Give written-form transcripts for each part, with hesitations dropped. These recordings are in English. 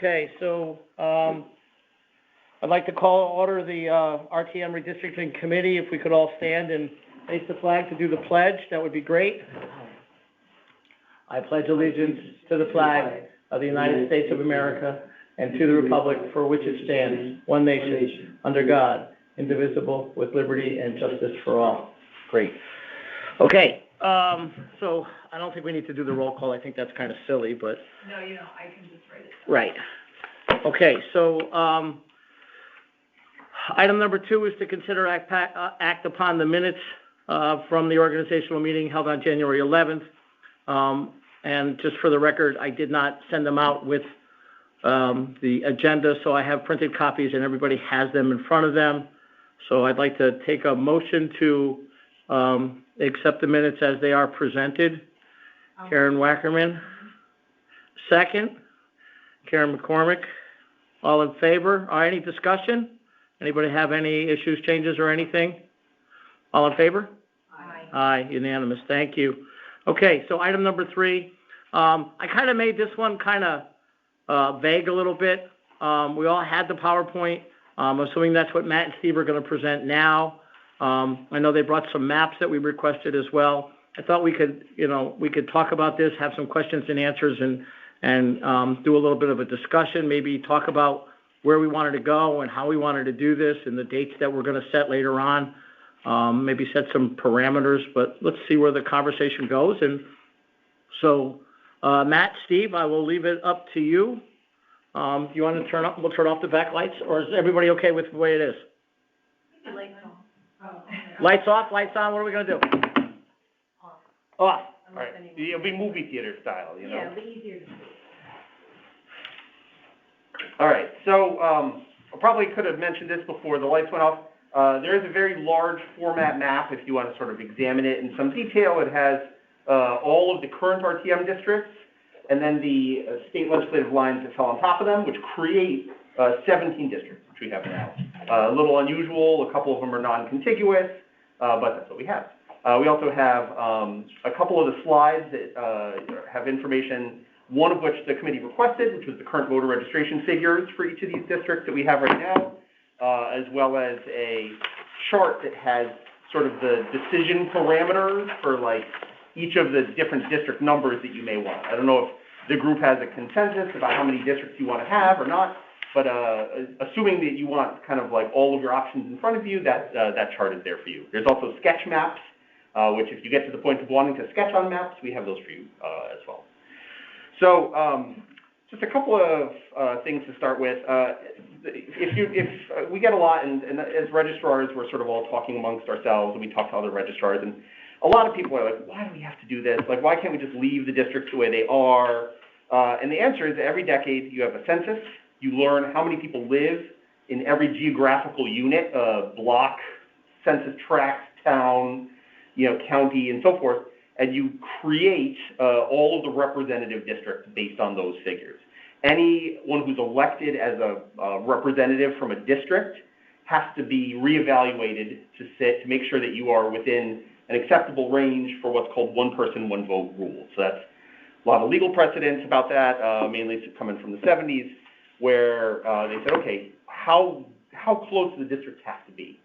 Okay, so I'd like to call to order the RTM Redistricting Committee. If we could all stand and face the flag to do the pledge, that would be great. I pledge allegiance to the flag of the United States of America and to the republic for which it stands, one nation, under God, indivisible, with liberty and justice for all. Great. Okay, so I don't think we need to do the roll call. I think that's kind of silly, but... No, you know, I can just write it down. Right. Okay, so item number 2 is to consider act upon the minutes from the organizational meeting held on January 11th. And just for the record, I did not send them out with the agenda, so I have printed copies and everybody has them in front of them. So I'd like to take a motion to accept the minutes as they are presented. Karen Wackerman. Second. Karen McCormick. All in favor? Any discussion? Anybody have any issues, changes, or anything? All in favor? Aye. Aye, unanimous. Thank you. Okay, so item number 3. I kind of made this one kind of vague a little bit. We all had the PowerPoint. I'm assuming that's what Matt and Steve are going to present now. I know they brought some maps that we requested as well. I thought we could, we could talk about this, have some questions and answers, and do a little bit of a discussion, maybe talk about where we wanted to go and how we wanted to do this and the dates that we're going to set later on. Maybe set some parameters, but let's see where the conversation goes. And so, Matt, Steve, I will leave it up to you. Do you want to turn off the back lights, or is everybody okay with the way it is? Lights on. Lights off, lights on, what are we going to do? Off. Off. All right, it'll be movie theater style, you know? Yeah, it'll be easier to see. All right, so I probably could have mentioned this before the lights went off. There is a very large format map if you want to sort of examine it in some detail. It has all of the current RTM districts and then the state legislative lines that fell on top of them, which create 17 districts, which we have now. A little unusual, a couple of them are non-contiguous, but that's what we have. We also have a couple of the slides that have information, one of which the committee requested, which was the current voter registration figures for each of these districts that we have right now, as well as a chart that has sort of the decision parameters for like each of the different district numbers that you may want. I don't know if the group has a consensus about how many districts you want to have or not, but assuming that you want kind of like all of your options in front of you, that chart is there for you. There's also sketch maps, which if you get to the point of wanting to sketch on maps, we have those for you as well. So just a couple of things to start with. If we get a lot, and as registrars, we're sort of all talking amongst ourselves, and we talk to other registrars, and a lot of people are like, why do we have to do this? Like, why can't we just leave the districts the way they are? And the answer is that every decade you have a census. You learn how many people live in every geographical unit, block, census tract, town, county, and so forth, and you create all of the representative districts based on those figures. Anyone who's elected as a representative from a district has to be reevaluated to make sure that you are within an acceptable range for what's called one person, one vote rule. So that's a lot of legal precedents about that, mainly coming from the 70s, where they said, okay, how close do the districts have to be?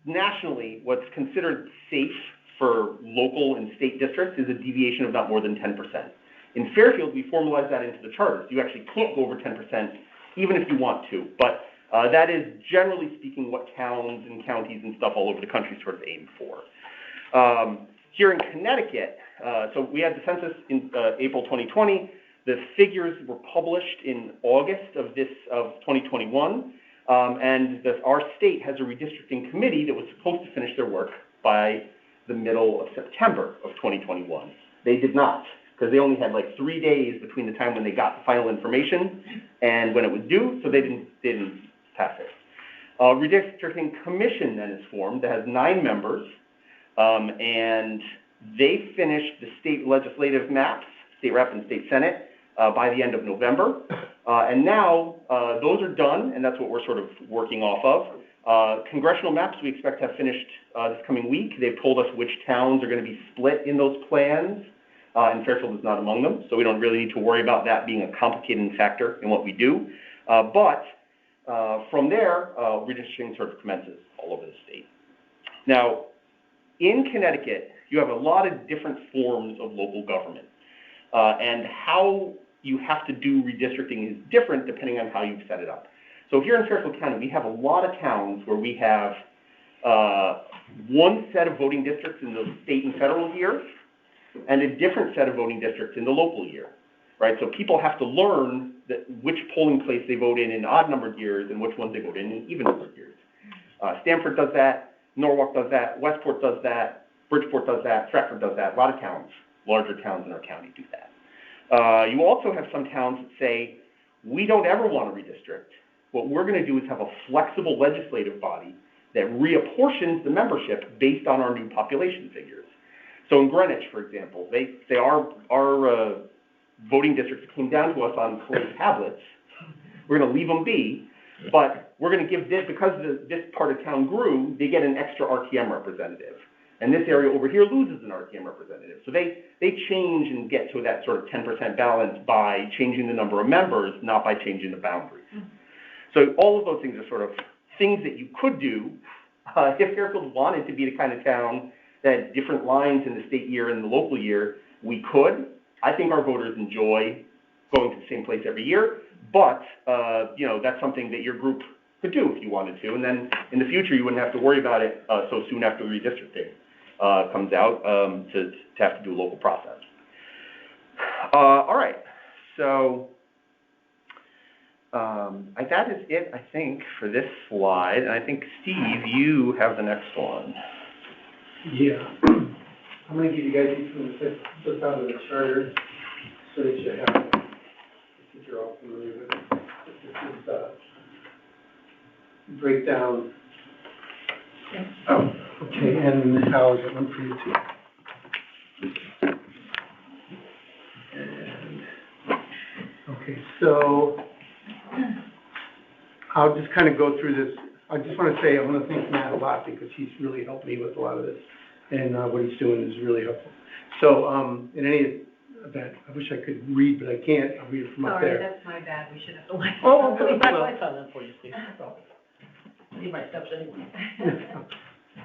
Nationally, what's considered safe for local and state districts is a deviation of not more than 10%. In Fairfield, we formalized that into the charters. You actually can't go over 10%, even if you want to. But that is, generally speaking, what towns and counties and stuff all over the country sort of aim for. Here in Connecticut, so we had the census in April 2020. The figures were published in August of 2021. And our state has a redistricting committee that was supposed to finish their work by the middle of September of 2021. They did not, because they only had like 3 days between the time when they got the final information and when it was due, so they didn't pass it. Redistricting Commission then is formed that has 9 members, and they finished the state legislative maps, state rep and state senate, by the end of November. And now those are done, and that's what we're sort of working off of. Congressional maps we expect to have finished this coming week. They've told us which towns are going to be split in those plans. and Fairfield is not among them, so we don't really need to worry about that being a complicating factor in what we do. But from there, redistricting sort of commences all over the state. Now, in Connecticut, you have a lot of different forms of local government, and how you have to do redistricting is different depending on how you've set it up. So here in Fairfield County, we have a lot of towns where we have one set of voting districts in the state and federal year, and a different set of voting districts in the local year, right? So people have to learn which polling place they vote in odd-numbered years and which ones they vote in even-numbered years. Stamford does that, Norwalk does that, Westport does that, Bridgeport does that, Stratford does that. A lot of towns, larger towns in our county do that. You also have some towns that say, we don't ever want to redistrict. What we're going to do is have a flexible legislative body that reapportions the membership based on our new population figures. So in Greenwich, for example, they say our voting districts came down to us on clay tablets. We're going to leave them be, but we're going to give this, because this part of town grew, they get an extra RTM representative. And this area over here loses an RTM representative. So they change and get to that sort of 10% balance by changing the number of members, not by changing the boundaries. So all of those things are sort of things that you could do if Fairfield wanted to be the kind of town that had different lines in the state year and the local year. We could. I think our voters enjoy going to the same place every year, but that's something that your group could do if you wanted to, and then in the future you wouldn't have to worry about it so soon after the redistricting comes out to have to do a local process. All right, so that is it, I think, for this slide, and I think, Steve, you have the next one. Yeah. I'm going to give you guys each one to flip out of the charter so that you have it, if you're all familiar with it. This is breakdown. Oh, okay, and how is it one for you too? And, okay, so I'll just kind of go through this. I just want to say I want to thank Matt a lot because he's really helped me with a lot of this, and what he's doing is really helpful. So in any event, I wish I could read, but I can't. I'll read it from up there. Sorry, that's my bad. We should have the light. Oh, I'll put lights on that for you, Steve. No problem. I need my steps anyway.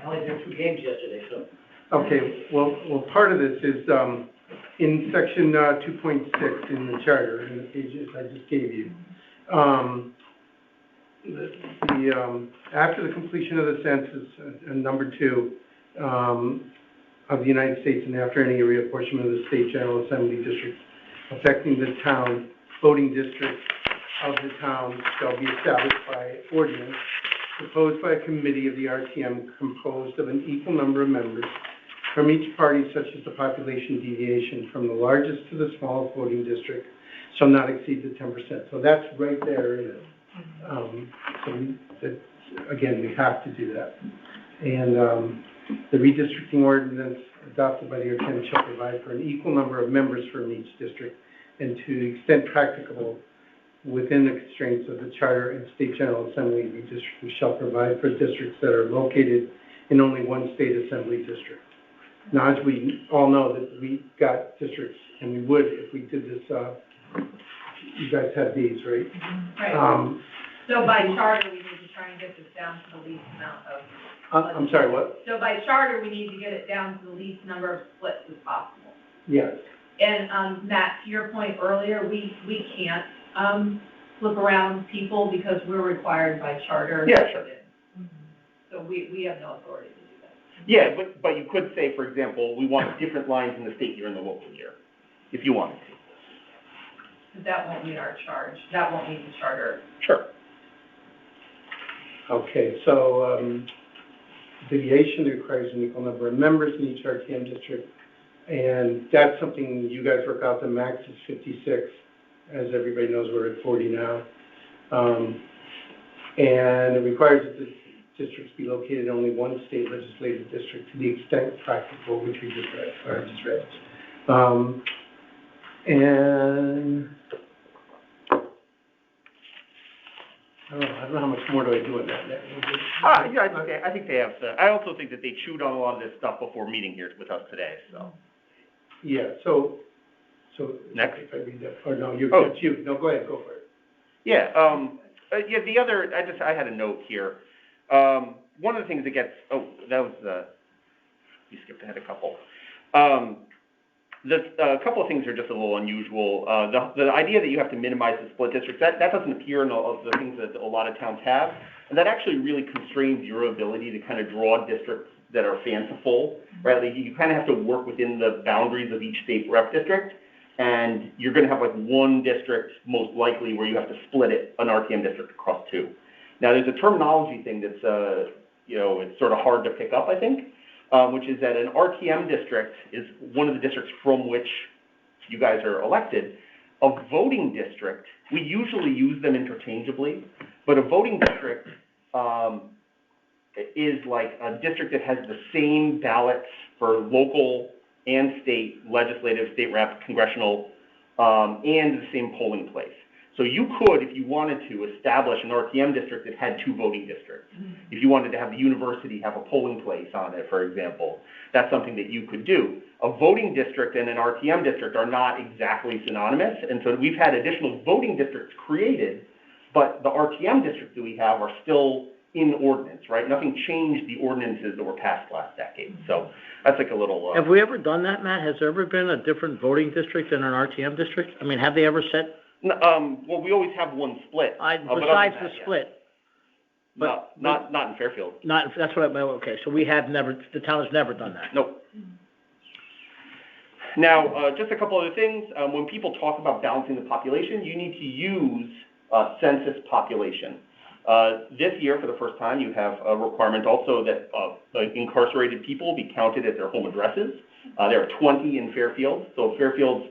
I only did 2 games yesterday, so. Okay, well, part of this is in section 2.6 in the charter, in the pages I just gave you. After the completion of the census, number 2, of the United States, and after any reapportionment of the state general assembly districts affecting the town, voting districts of the town shall be established by ordinance proposed by a committee of the RTM composed of an equal number of members from each party, such as the population deviation from the largest to the smallest voting district shall not exceed the 10%. So that's right there in it. Again, we have to do that. And the redistricting ordinance adopted by the RTM shall provide for an equal number of members from each district, and to the extent practicable within the constraints of the charter and state general assembly, redistricting shall provide for districts that are located in only one state assembly district. Now, as we all know, that we got districts, and we would if we did this. You guys have these, right? Right. So by charter, we need to try and get this down to the least amount of. I'm sorry, what? So by charter, we need to get it down to the least number of splits as possible. Yes. And Matt, to your point earlier, we can't flip around people because we're required by charter. Yeah, sure. So we have no authority to do that. Yeah, but you could say, for example, we want different lines in the state year and the local year, if you wanted to. But that won't meet our charge. That won't meet the charter. Sure. Okay, so deviation requires an equal number of members in each RTM district, and that's something you guys work out. The max is 56. As everybody knows, we're at 40 now. And it requires that the districts be located in only one state legislative district to the extent practicable, which we just read, or I just read. And I don't know how much more do I do in that. Yeah, I think they have. I also think that they chewed on a lot of this stuff before meeting here with us today. So. Yeah, so. Next. If I read that, or no, Oh. that's you. No, go ahead, go for it. Yeah, the other, I had a note here. One of the things that gets, you skipped ahead a couple. A couple of things are just a little unusual. The idea that you have to minimize the split districts, that doesn't appear in the things that a lot of towns have. And that actually really constrains your ability to kind of draw districts that are fanciful, right? Like you kind of have to work within the boundaries of each state rep district. And you're going to have like one district, most likely, where you have to split it, an RTM district, across two. Now, there's a terminology thing that's, it's sort of hard to pick up, I think, which is that an RTM district is one of the districts from which you guys are elected. A voting district, we usually use them interchangeably, but a voting district is like a district that has the same ballots for local and state legislative, state rep, congressional, and the same polling place. So you could, if you wanted to, establish an RTM district that had two voting districts. If you wanted to have the university have a polling place on it, for example, that's something that you could do. A voting district and an RTM district are not exactly synonymous, and so we've had additional voting districts created, but the RTM districts that we have are still in ordinance, right? Nothing changed the ordinances that were passed last decade. So that's like a little... Have we ever done that, Matt? Has there ever been a different voting district than an RTM district? I mean, have they ever set... well, we always have one split. Besides the split. But not in Fairfield. That's what I meant. Okay, so the town has never done that. Nope. Now, just a couple other things. When people talk about balancing the population, you need to use census population. This year, for the first time, you have a requirement also that incarcerated people be counted at their home addresses. There are 20 in Fairfield. So Fairfield's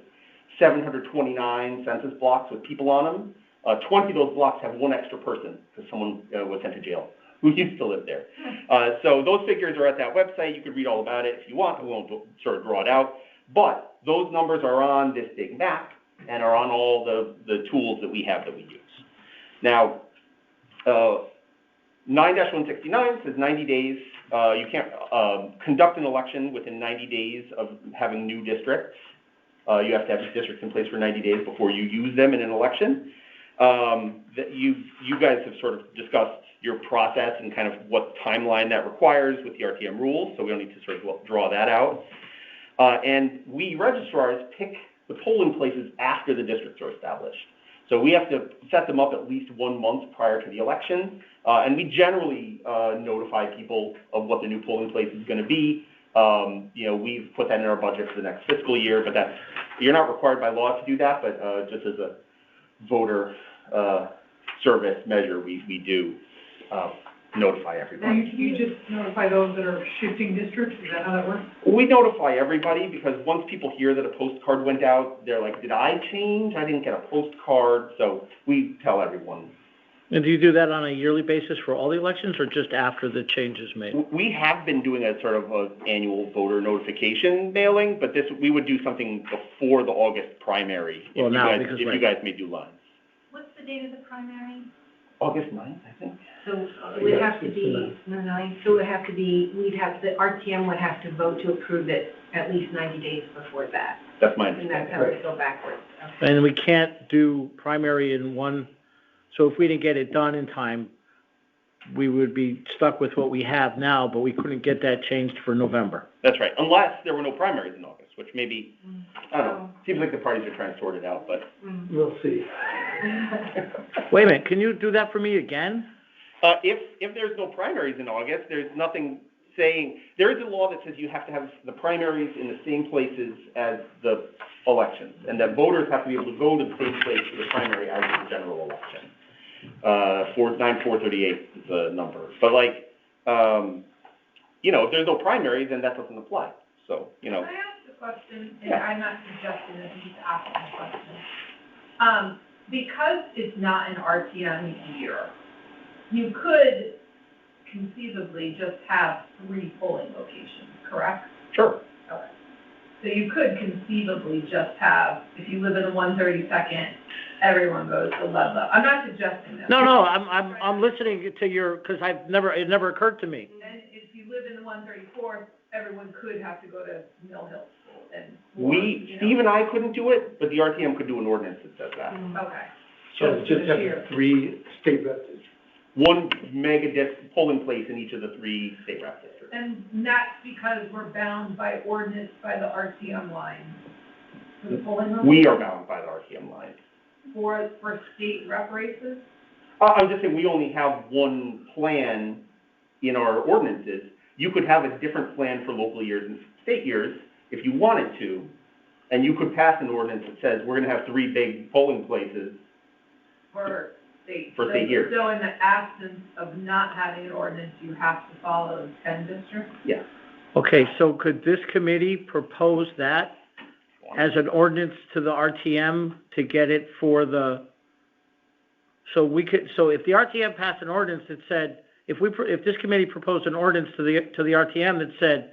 729 census blocks with people on them. 20 of those blocks have one extra person because someone was sent to jail who used to live there. So those figures are at that website. You could read all about it if you want. I won't sort of draw it out. But those numbers are on this big map and are on all the tools that we have that we use. Now, 9-169 says 90 days. You can't conduct an election within 90 days of having new districts. You have to have districts in place for 90 days before you use them in an election. You guys have sort of discussed your process and kind of what timeline that requires with the RTM rules, so we don't need to sort of draw that out. And we registrars pick the polling places after the districts are established. So we have to set them up at least 1 month prior to the election, and we generally notify people of what the new polling place is going to be. We've put that in our budget for the next fiscal year, but you're not required by law to do that, but just as a voter service measure, we do notify everybody. And you just notify those that are shifting districts? Is that how that works? We notify everybody because once people hear that a postcard went out, they're like, did I change? I didn't get a postcard. So we tell everyone. And do you do that on a yearly basis for all the elections or just after the change is made? We have been doing a sort of an annual voter notification mailing, but we would do something before the August primary if you guys may do lines. What's the date of the primary? August 9th, I think. So it would have to be, the RTM would have to vote to approve it at least 90 days before that. That's my And understanding. that's how it go backwards. Okay. And we can't do primary in one, so if we didn't get it done in time, we would be stuck with what we have now, but we couldn't get that changed for November. That's right, unless there were no primaries in August, which maybe, I don't know, seems like the parties are trying to sort it out, but. We'll see. Wait a minute, can you do that for me again? If there's no primaries in August, there's nothing saying, there is a law that says you have to have the primaries in the same places as the elections, and that voters have to be able to go to the same place for the primary as the general election. 9438 is the number. But if there's no primary, then that doesn't apply. So, Can I ask a question? And Yeah. I'm not suggesting that you need to ask the question. Because it's not an RTM year, you could conceivably just have 3 polling locations, correct? sure. Okay. So you could conceivably just have, if you live in the 132nd, everyone goes to Ludlow. I'm not suggesting that. No, I'm listening to because it never occurred to me. And if you live in the 134th, everyone could have to go to Mill Hill School. and. Steve and I couldn't do it, but the RTM could do an ordinance that says that. Okay. So Just just this have year. 3 state rep districts. One polling place in each of the 3 state rep districts. And that's because we're bound by ordinance by the RTM line for the polling location? We are bound by the RTM line. For state rep races? I'm just saying, we only have one plan in our ordinances. You could have a different plan for local years and state years if you wanted to, and you could pass an ordinance that says we're gonna have 3 big polling places. For state. For state years. So in the absence of not having an ordinance, you have to follow 10 districts? Yeah. Okay, so could this committee propose that as an ordinance to the RTM to get it for the, so if the RTM passed an ordinance that said, if this committee proposed an ordinance to the RTM that said,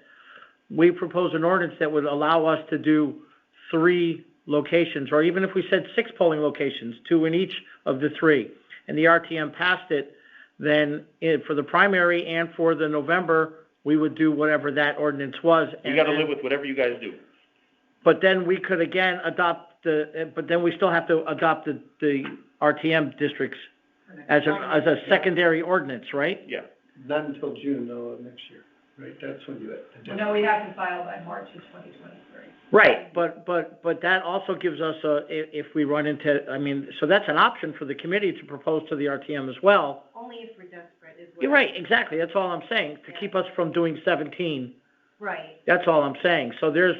we propose an ordinance that would allow us to do 3 locations, or even if we said 6 polling locations, 2 in each of the 3, and the RTM passed it, then for the primary and for the November, we would do whatever that ordinance was. You gotta live with whatever you guys do. But then we could again adopt but then we still have to adopt the RTM districts as a secondary ordinance, right? Yeah. Not until June, though, of next year, right? That's when you Well, no, we have to file by March of 2023. Right, but that also gives us if we run into, so that's an option for the committee to propose to the RTM as well. Only if we're desperate is what. You're right, exactly, that's all I'm saying, to keep us from doing 17. Right. That's all I'm saying. So there is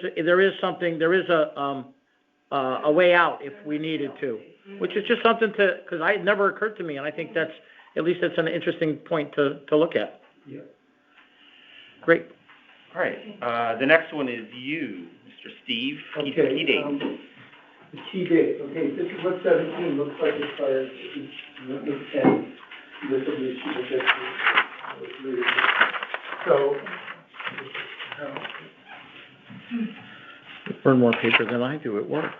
a way out if we needed to, which is just something because it never occurred to me, and I think that's an interesting point to look at. Yeah. Great. All right, the next one is you, Mr. Steve. Key date. The key date, okay, this is what 17 looks like as far as, and this will be, so, You burn more paper than I do at work.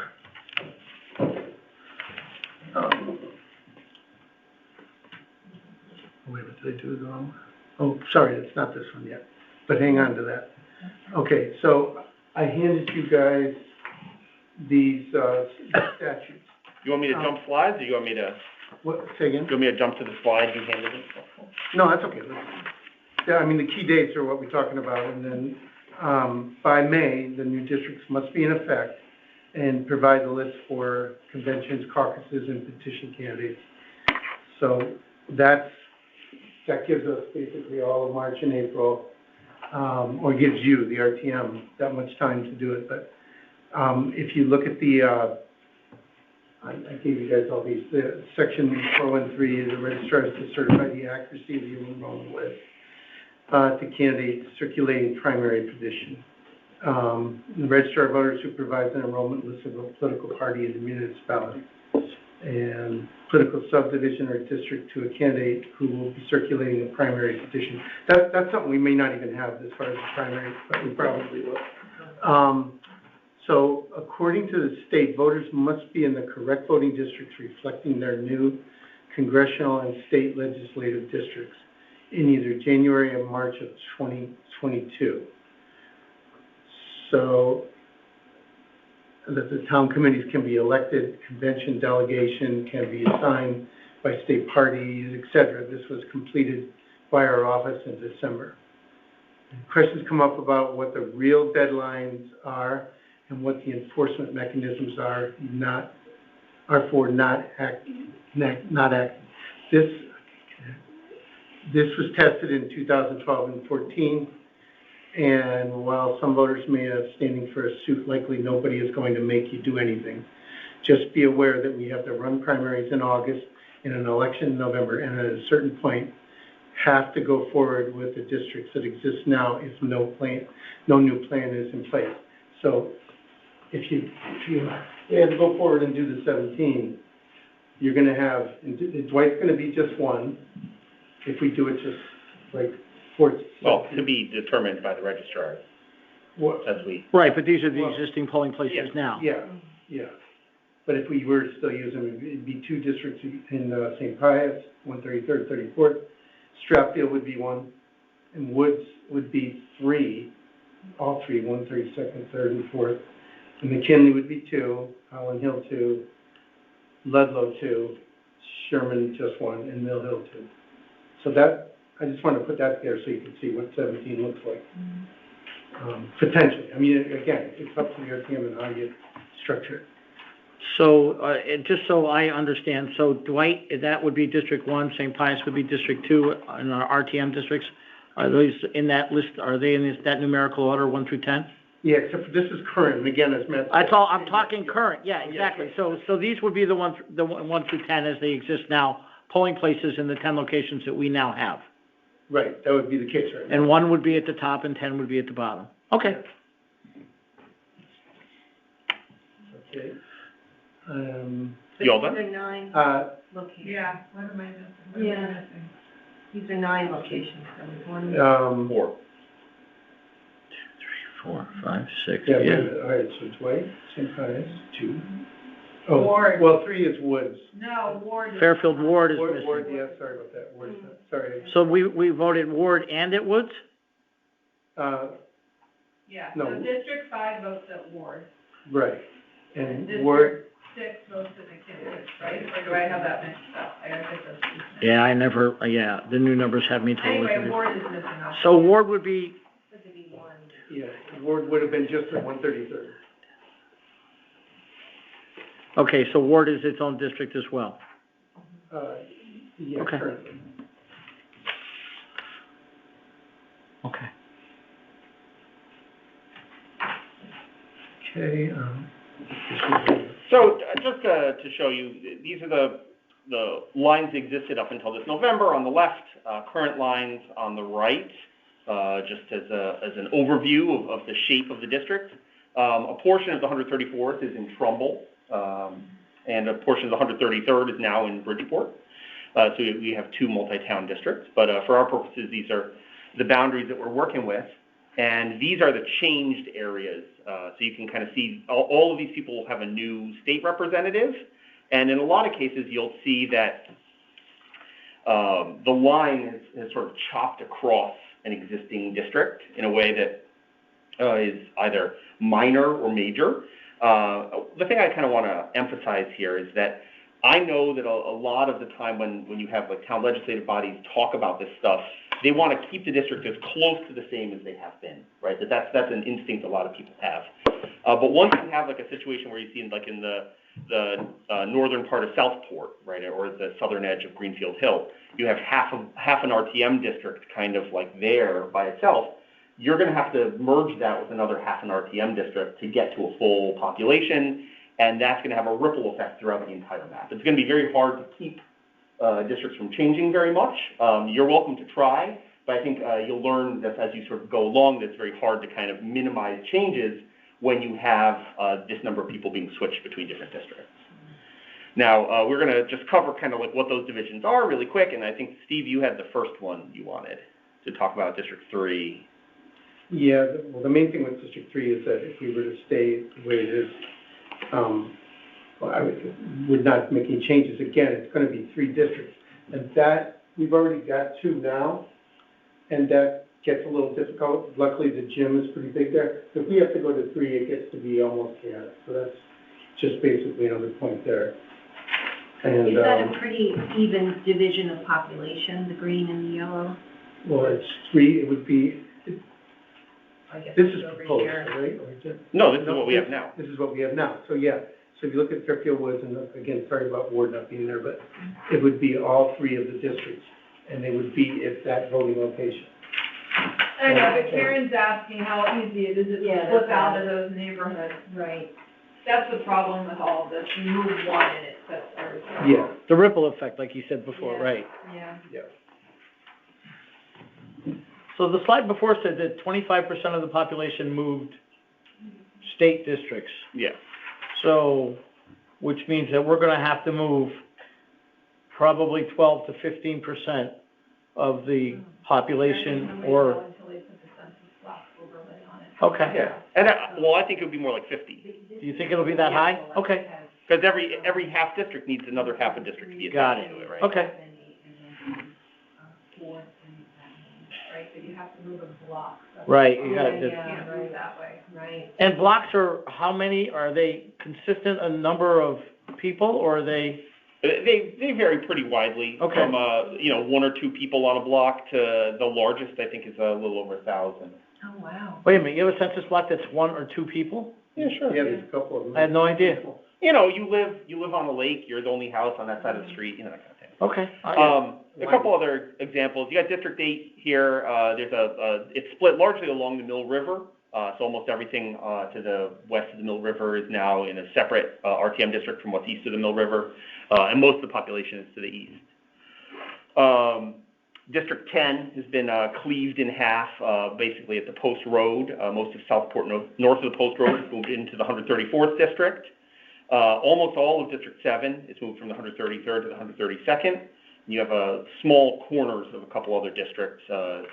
wait, what did I do wrong? Oh, sorry, it's not this one yet, but hang on to that. Okay, so I handed you guys these statutes. You want me to jump slides, or you want me to, What, say again? you want me to jump to the slide you handed me? No, that's okay. Yeah, the key dates are what we're talking about, and then, by May, the new districts must be in effect and provide the list for conventions, caucuses, and petition candidates. So that gives us basically all of March and April, or gives you, the RTM, that much time to do it. But, if you look at the, I gave you guys all these, the section 413 is the registrar is to certify the accuracy of the enrollment list to candidates circulating primary petition. The registrar of voters who provides an enrollment list of a political party in the municipality and political subdivision or district to a candidate who will be circulating a primary petition. That's something we may not even have as far as the primary, but we probably will. So according to the state, voters must be in the correct voting districts reflecting their new congressional and state legislative districts in either January or March of 2022. So that the town committees can be elected, convention delegation can be assigned by state parties, et cetera. This was completed by our office in December. Questions come up about what the real deadlines are and what the enforcement mechanisms are for not acting. This was tested in 2012 and 14, and while some voters may have standing for a suit, likely nobody is going to make you do anything. Just be aware that we have to run primaries in August and an election in November, and at a certain point, have to go forward with the districts that exist now if no new plan is in place. So if you had to go forward and do the 17, you're going to have, and Dwight's going to be just one, if we do it just like sports. Well, to be determined by the registrar, as we. Right, but these are the existing polling places now. Yeah. But if we were to still use them, it'd be 2 districts in St. Pius, 133rd, 34th. Stratfield would be 1, and Woods would be 3, all 3, 132nd, 3rd, and 4th. McKinley would be 2, Holland Hill 2, Ludlow 2, Sherman just 1, and Mill Hill 2. So that, I just wanted to put that there so you can see what 17 looks like. Potentially. I mean, again, it's up to the RTM and how you structure it. So, just so I understand, so Dwight, that would be District 1, St. Pius would be District 2 in our RTM districts. Are those in that list, are they in that numerical order, 1 through 10? Yeah, except for this is current, and again, as Matt said. That's all, I'm talking current, yeah, exactly. So these would be the 1 through 10 as they exist now, polling places in the 10 locations that we now have. Right, that would be the case right now. And 1 would be at the top and 10 would be at the bottom. Okay. Okay. You all done? These are 9 locations. Yeah, what am I missing? What am I Yeah. missing? These are 9 locations, so there's one. 4. 2, 3, 4, 5, 6, Yeah, yeah. all right, so Dwight, St. Pius, 2. Oh, Ward. well, 3 is Woods. No, Ward. Fairfield Ward is Ward, missing. yeah, sorry about that, Ward, sorry. So we voted Ward and at Woods? Yeah, No. so District 5 votes at Ward, Right, and District Ward, 6 votes at McKinley, right? Or do I have that mixed up? I gotta get those two mixed. Yeah, the new numbers have me totally Anyway, confused. Ward is missing off. So Ward would be, This would be 1. yeah, Ward would have been just at 133rd. okay, so Ward is its own district as well. Yeah, Okay. currently. Okay. Okay, So, just to show you, these are the lines that existed up until this November on the left, current lines on the right, just as an overview of the shape of the district. A portion of the 134th is in Trumbull, and a portion of the 133rd is now in Bridgeport. So we have 2 multi-town districts, but for our purposes, these are the boundaries that we're working with. And these are the changed areas. So you can kind of see all of these people will have a new state representative. And in a lot of cases, you'll see that the line is sort of chopped across an existing district in a way that is either minor or major. The thing I kind of want to emphasize here is that I know that a lot of the time when you have like town legislative bodies talk about this stuff, they want to keep the district as close to the same as they have been, right? That's an instinct a lot of people have. But once you have like a situation where you see like in the northern part of Southport, right, or the southern edge of Greenfield Hill, you have half an RTM district kind of like there by itself. You're going to have to merge that with another half an RTM district to get to a full population, and that's going to have a ripple effect throughout the entire map. It's going to be very hard to keep districts from changing very much. You're welcome to try, but I think you'll learn that as you sort of go along, that it's very hard to kind of minimize changes when you have this number of people being switched between different districts. Now, we're going to just cover kind of like what those divisions are really quick, and I think, Steve, you had the first one you wanted to talk about District 3. yeah, well, the main thing with District 3 is that if we were to stay the way it is, well, I would not make any changes. Again, it's going to be 3 districts. And that, we've already got 2 now, and that gets a little difficult. Luckily, the gym is pretty big there. If we have to go to 3, it gets to be almost chaotic. So that's just basically another point there. And, Is that a pretty even division of population, the green and the yellow? well, it's 3, it would be, I guess this it's is over proposed, here. right? Or is it- No, this is what we have now. This is what we have now. So, yeah. So if you look at Fairfield Woods, and again, sorry about Ward not being there, but it would be all 3 of the districts, and they would be at that voting location. I know, but Karen's asking how easy it is to Yeah, flip that's out right. of those neighborhoods. Right. That's the problem with all of this. You move one and it sets everything. Yeah, The ripple effect, like you said before, Yeah. right? Yeah. yeah. So the slide before said that 25% of the population moved state districts. Yeah. So, which means that we're going to have to move probably 12 to 15% of the population, or, Until they put the census block overlay on it. okay. Yeah. And well, I think it would be more like 50, Do you think it'll be that high? Okay, because every half district needs another half a district to be got attached it. to it, right? Okay. Right? so you have to move in blocks. That's Right, why you gotta you just- can't move that way. Right. And blocks are, how many, are they consistent a number of people, or are they? They vary pretty widely. Okay. From, 1 or 2 people on a block to the largest, I think, is a little over 1,000. Oh, wow. Wait a minute, you have a census block that's 1 or 2 people? Yeah, sure. Yeah, there's a couple of them. I had no idea. You live on a lake, you're the only house on that side of the street, that kind of thing. Okay. A couple other examples. You got District 8 here. It's split largely along the Mill River. So almost everything to the west of the Mill River is now in a separate RTM district from what's east of the Mill River, and most of the population is to the east. District 10 has been cleaved in half, basically at the Post Road. Most of Southport north of the Post Road has moved into the 134th district. Almost all of District 7 is moved from the 133rd to the 132nd. You have small corners of a couple other districts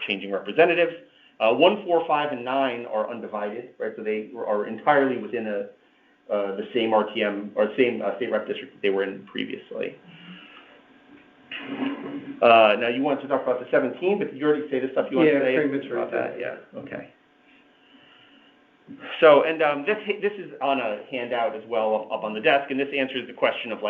changing representatives. 1, 4, 5, and 9 are undivided, right? So they are entirely within the same RTM or same state rep district that they were in previously. Now you want to talk about the 17, but did you already say the stuff you want to say about that? Yeah. Okay. So, and this is on a handout as well up on the desk, and this answers the question of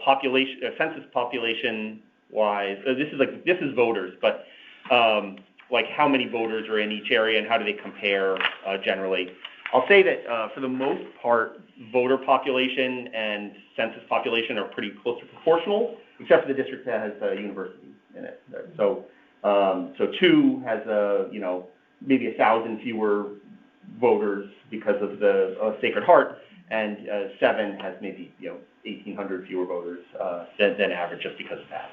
population, census population wise. This is voters, but how many voters are in each area and how do they compare generally? I'll say that for the most part, voter population and census population are pretty close to proportional, except for the district that has a university in it. So 2 has maybe 1,000 fewer voters because of the Sacred Heart, and 7 has maybe 1,800 fewer voters than average just because of that.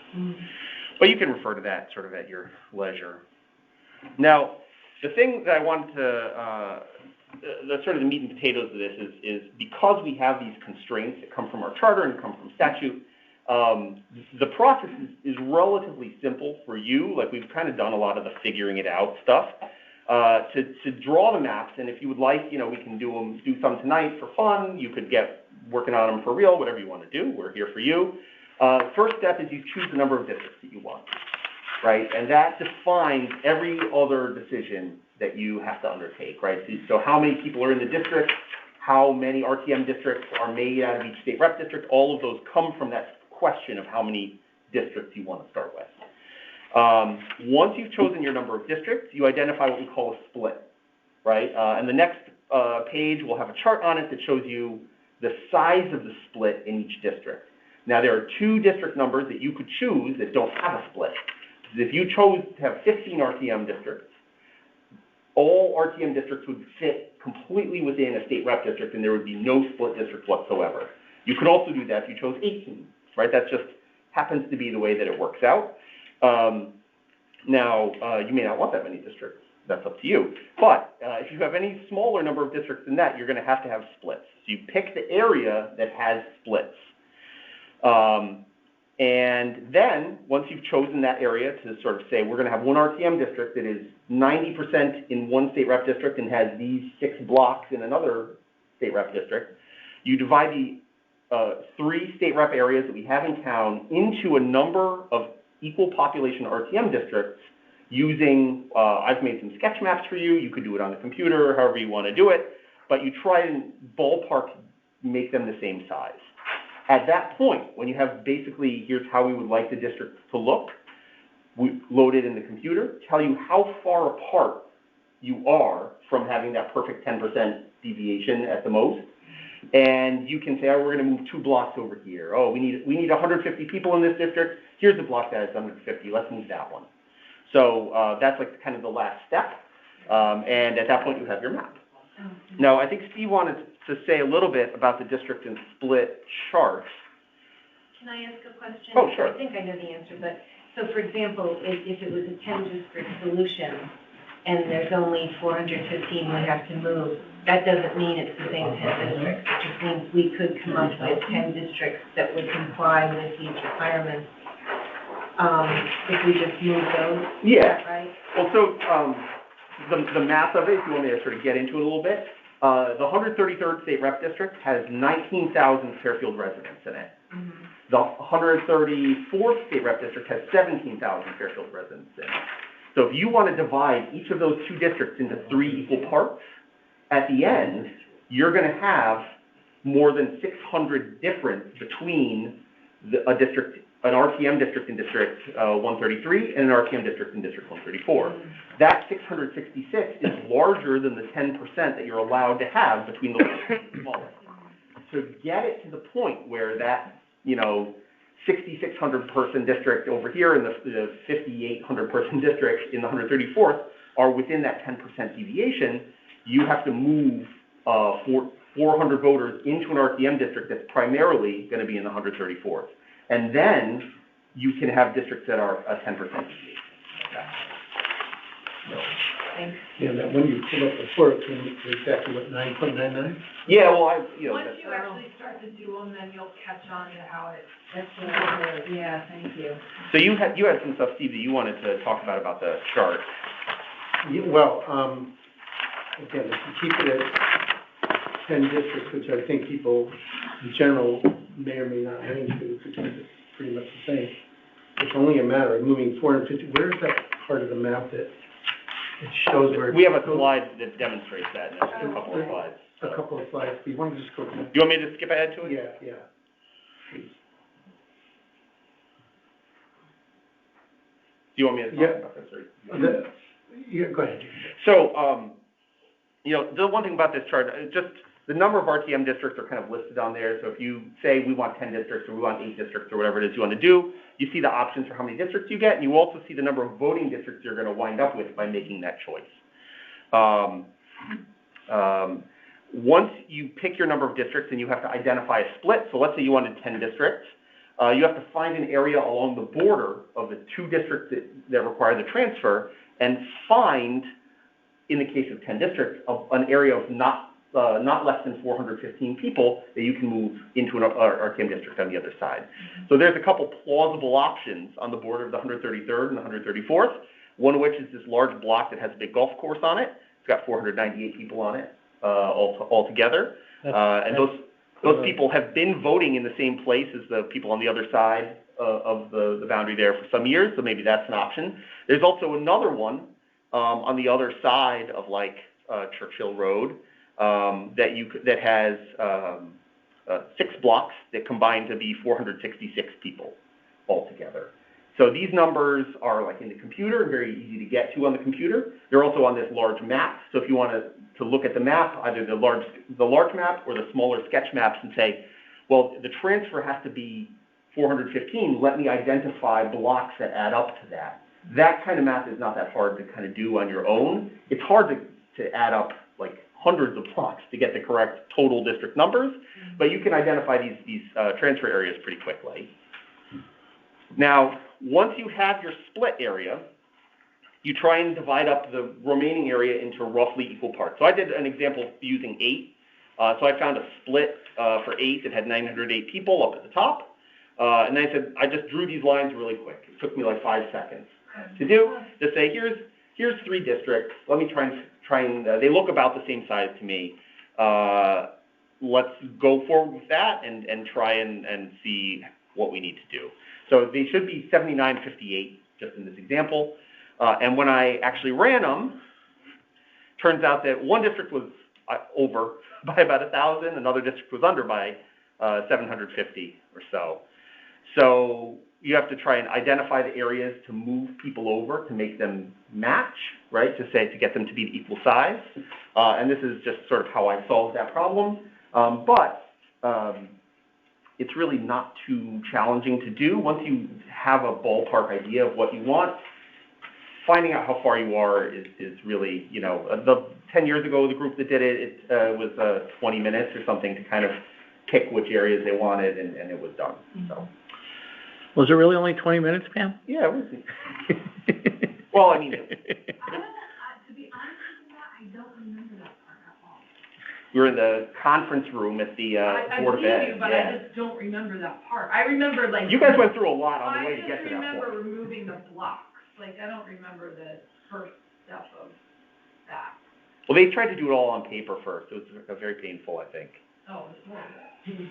But you can refer to that sort of at your leisure. Now, the thing that I wanted to, the sort of the meat and potatoes of this is because we have these constraints that come from our charter and come from statute, the process is relatively simple for you. Like, we've kind of done a lot of the figuring it out stuff to draw the maps. And if you would like, we can do some tonight for fun. You could get working on them for real, whatever you want to do. We're here for you. First step is you choose the number of districts that you want, right? And that defines every other decision that you have to undertake, right? So how many people are in the district, how many RTM districts are made out of each state rep district, all of those come from that question of how many districts you want to start with. Once you've chosen your number of districts, you identify what we call a split, right? And the next page will have a chart on it that shows you the size of the split in each district. Now, there are 2 district numbers that you could choose that don't have a split. If you chose to have 15 RTM districts, all RTM districts would fit completely within a state rep district, and there would be no split district whatsoever. You could also do that if you chose 18, right? That just happens to be the way that it works out. Now, you may not want that many districts. That's up to you. But if you have any smaller number of districts than that, you're going to have splits. So you pick the area that has splits. And then, once you've chosen that area to sort of say, we're going to have one RTM district that is 90% in one state rep district and has these 6 blocks in another state rep district, you divide the 3 state rep areas that we have in town into a number of equal population RTM districts using, I've made some sketch maps for you. You could do it on the computer, however you want to do it, but you try and ballpark make them the same size. At that point, when you have basically, here's how we would like the district to look, we load it in the computer, tell you how far apart you are from having that perfect 10% deviation at the most. And you can say, oh, we're going to move 2 blocks over here. Oh, we need 150 people in this district. Here's a block that has 150. Let's move that one. So that's like kind of the last step. And at that point, you have your map. Now, I think Steve wanted to say a little bit about the district and split chart. Can I ask a question? Oh, sure. I think I know the answer, but, so for example, if it was a 10-district solution and there's only 415 we have to move, that doesn't mean it's the same 10 districts. It just means we could come up with 10 districts that would comply with these requirements if we just move those. Yeah. Right? Well, so the math of it, if you want me to sort of get into it a little bit, the 133rd State Rep District has 19,000 Fairfield residents in it. Mm-hmm. The 134th State Rep District has 17,000 Fairfield residents in it. So if you want to divide each of those two districts into 3 equal parts, at the end, you're going to have more than 600 difference between a district, an RTM district in District 133 and an RTM district in District 134. That 666 is larger than the 10% that you're allowed to have between the largest and the smallest. To get it to the point where that, 6,600 person district over here and the 5,800 person district in the 134th are within that 10% deviation, you have to move 400 voters into an RTM district that's primarily going to be in the 134th. And then you can have districts that are a 10% deviation. Thanks. Yeah, that when you pull up the report, it's exactly what, 9.99? Yeah, well, Once you actually start to do them, then you'll catch on to how it. That's what I heard. Yeah, thank you. So you had some stuff, Steve, that you wanted to talk about the chart. Yeah, well, again, if you keep it at 10 districts, which I think people in general may or may not hang to, because it's pretty much the same. It's only a matter of moving 450. Where's that part of the map that it shows where? We have a slide that demonstrates that, and there's a couple of slides. A couple of slides. Do you want to just go? Do you want me to skip ahead to it? Yeah. Do you want me to talk about this? Or? Go ahead. So, the one thing about this chart, just the number of RTM districts are kind of listed on there. So if you say we want 10 districts or we want 8 districts or whatever it is you want to do, you see the options for how many districts you get, and you also see the number of voting districts you're going to wind up with by making that choice. Once you pick your number of districts and you have to identify a split, so let's say you wanted 10 districts, you have to find an area along the border of the 2 districts that require the transfer and find, in the case of 10 districts, an area of not less than 415 people that you can move into an RTM district on the other side. So there's a couple plausible options on the border of the 133rd and the 134th, one of which is this large block that has a big golf course on it. It's got 498 people on it altogether. And those people have been voting in the same place as the people on the other side of the boundary there for some years, so maybe that's an option. There's also another one on the other side of Churchill Road that has 6 blocks that combine to be 466 people altogether. So these numbers are in the computer, very easy to get to on the computer. They're also on this large map. So if you want to look at the map, either the large map or the smaller sketch maps, and say, well, the transfer has to be 415. Let me identify blocks that add up to that. That kind of math is not that hard to kind of do on your own. It's hard to add up hundreds of blocks to get the correct total district numbers, but you can identify these transfer areas pretty quickly. Now, once you have your split area, you try and divide up the remaining area into roughly equal parts. So I did an example using 8. So I found a split for 8 that had 908 people up at the top. And then I just drew these lines really quick. It took me 5 seconds to do, to say, here's 3 districts. Let me try and they look about the same size to me. Let's go forward with that and try and see what we need to do. So they should be 7958, just in this example. And when I actually ran them, turns out that one district was over by about 1,000, another district was under by 750 or so. So you have to try and identify the areas to move people over to make them match, right, to get them to be equal size. And this is just sort of how I solved that problem. But it's really not too challenging to do. Once you have a ballpark idea of what you want, finding out how far you are is really, 10 years ago, the group that did it, it was 20 minutes or something to kind of pick which areas they wanted, and it was done. So. Was it really only 20 minutes, Pam? Yeah, it was. Well, I mean. To be honest with you, I don't remember that part at all. We were in the conference room at the Board of Ed. I do, but I just don't remember that part. I remember You guys went through a lot on the way to get to that point. I just remember removing the blocks. I don't remember the first step of that. Well, they tried to do it all on paper first. It was very painful, I think. Oh, it's horrible.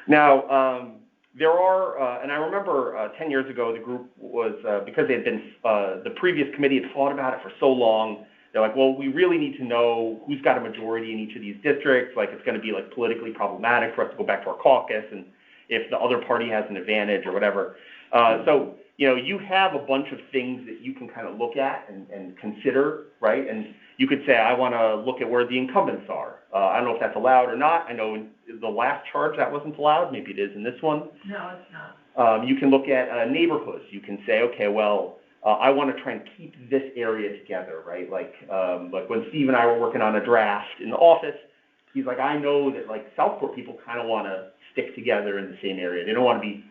Now, there are, and I remember 10 years ago, the group was, because they had been, the previous committee had thought about it for so long, they're like, well, we really need to know who's got a majority in each of these districts, like it's going to be like politically problematic for us to go back to our caucus, and if the other party has an advantage or whatever. So, you know, you have a bunch of things that you can kind of look at and consider, right? And you could say, I want to look at where the incumbents are. I don't know if that's allowed or not. I know in the last charge that wasn't allowed. Maybe it is in this one. No, it's not. You can look at neighborhoods. You can say, okay, well, I want to try and keep this area together, right? Like when Steve and I were working on a draft in the office, he's like, I know that like Southport people kind of want to stick together in the same area. They don't want to be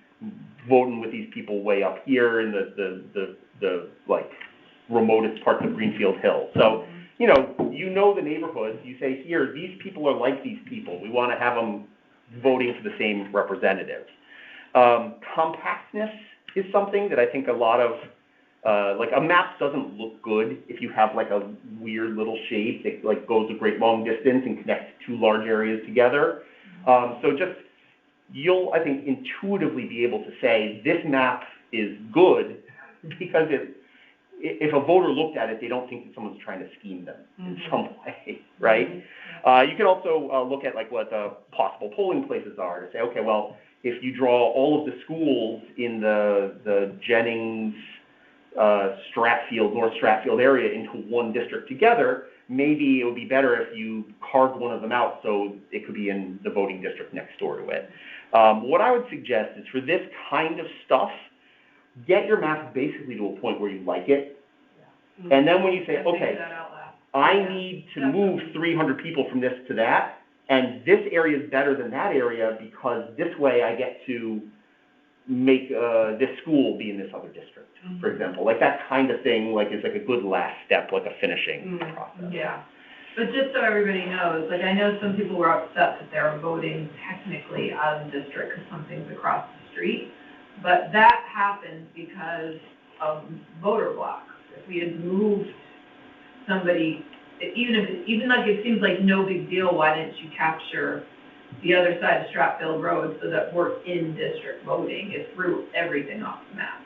voting with these people way up here in the like remotest parts of Greenfield Hill. So, you know the neighborhoods. You say, here, these people are like these people. We want to have them voting for the same representatives. Compactness is something that I think a lot of, like a map doesn't look good if you have like a weird little shape that like goes a great long distance and connects two large areas together. So just, you'll, I think, intuitively be able to say this map is good because if a voter looked at it, they don't think that someone's trying to scheme them in some way, right? You can also look at like what the possible polling places are to say, okay, well, if you draw all of the schools in the Jennings, Stratfield, North Stratfield area into one district together, maybe it would be better if you carved one of them out so it could be in the voting district next door to it. What I would suggest is for this kind of stuff, get your map basically to a point where you like it. And then when you say, okay, I need to move 300 people from this to that, and this area is better than that area because this way I get to make this school be in this other district, for example. Like that kind of thing, like is like a good last step, like a finishing process. Yeah. But just so everybody knows, like I know some people were upset that they're voting technically out of the district because something's across the street, but that happens because of voter blocks. If we had moved somebody, even like it seems like no big deal, why didn't you capture the other side of Stratfield Road so that we're in district voting? It threw everything off the map.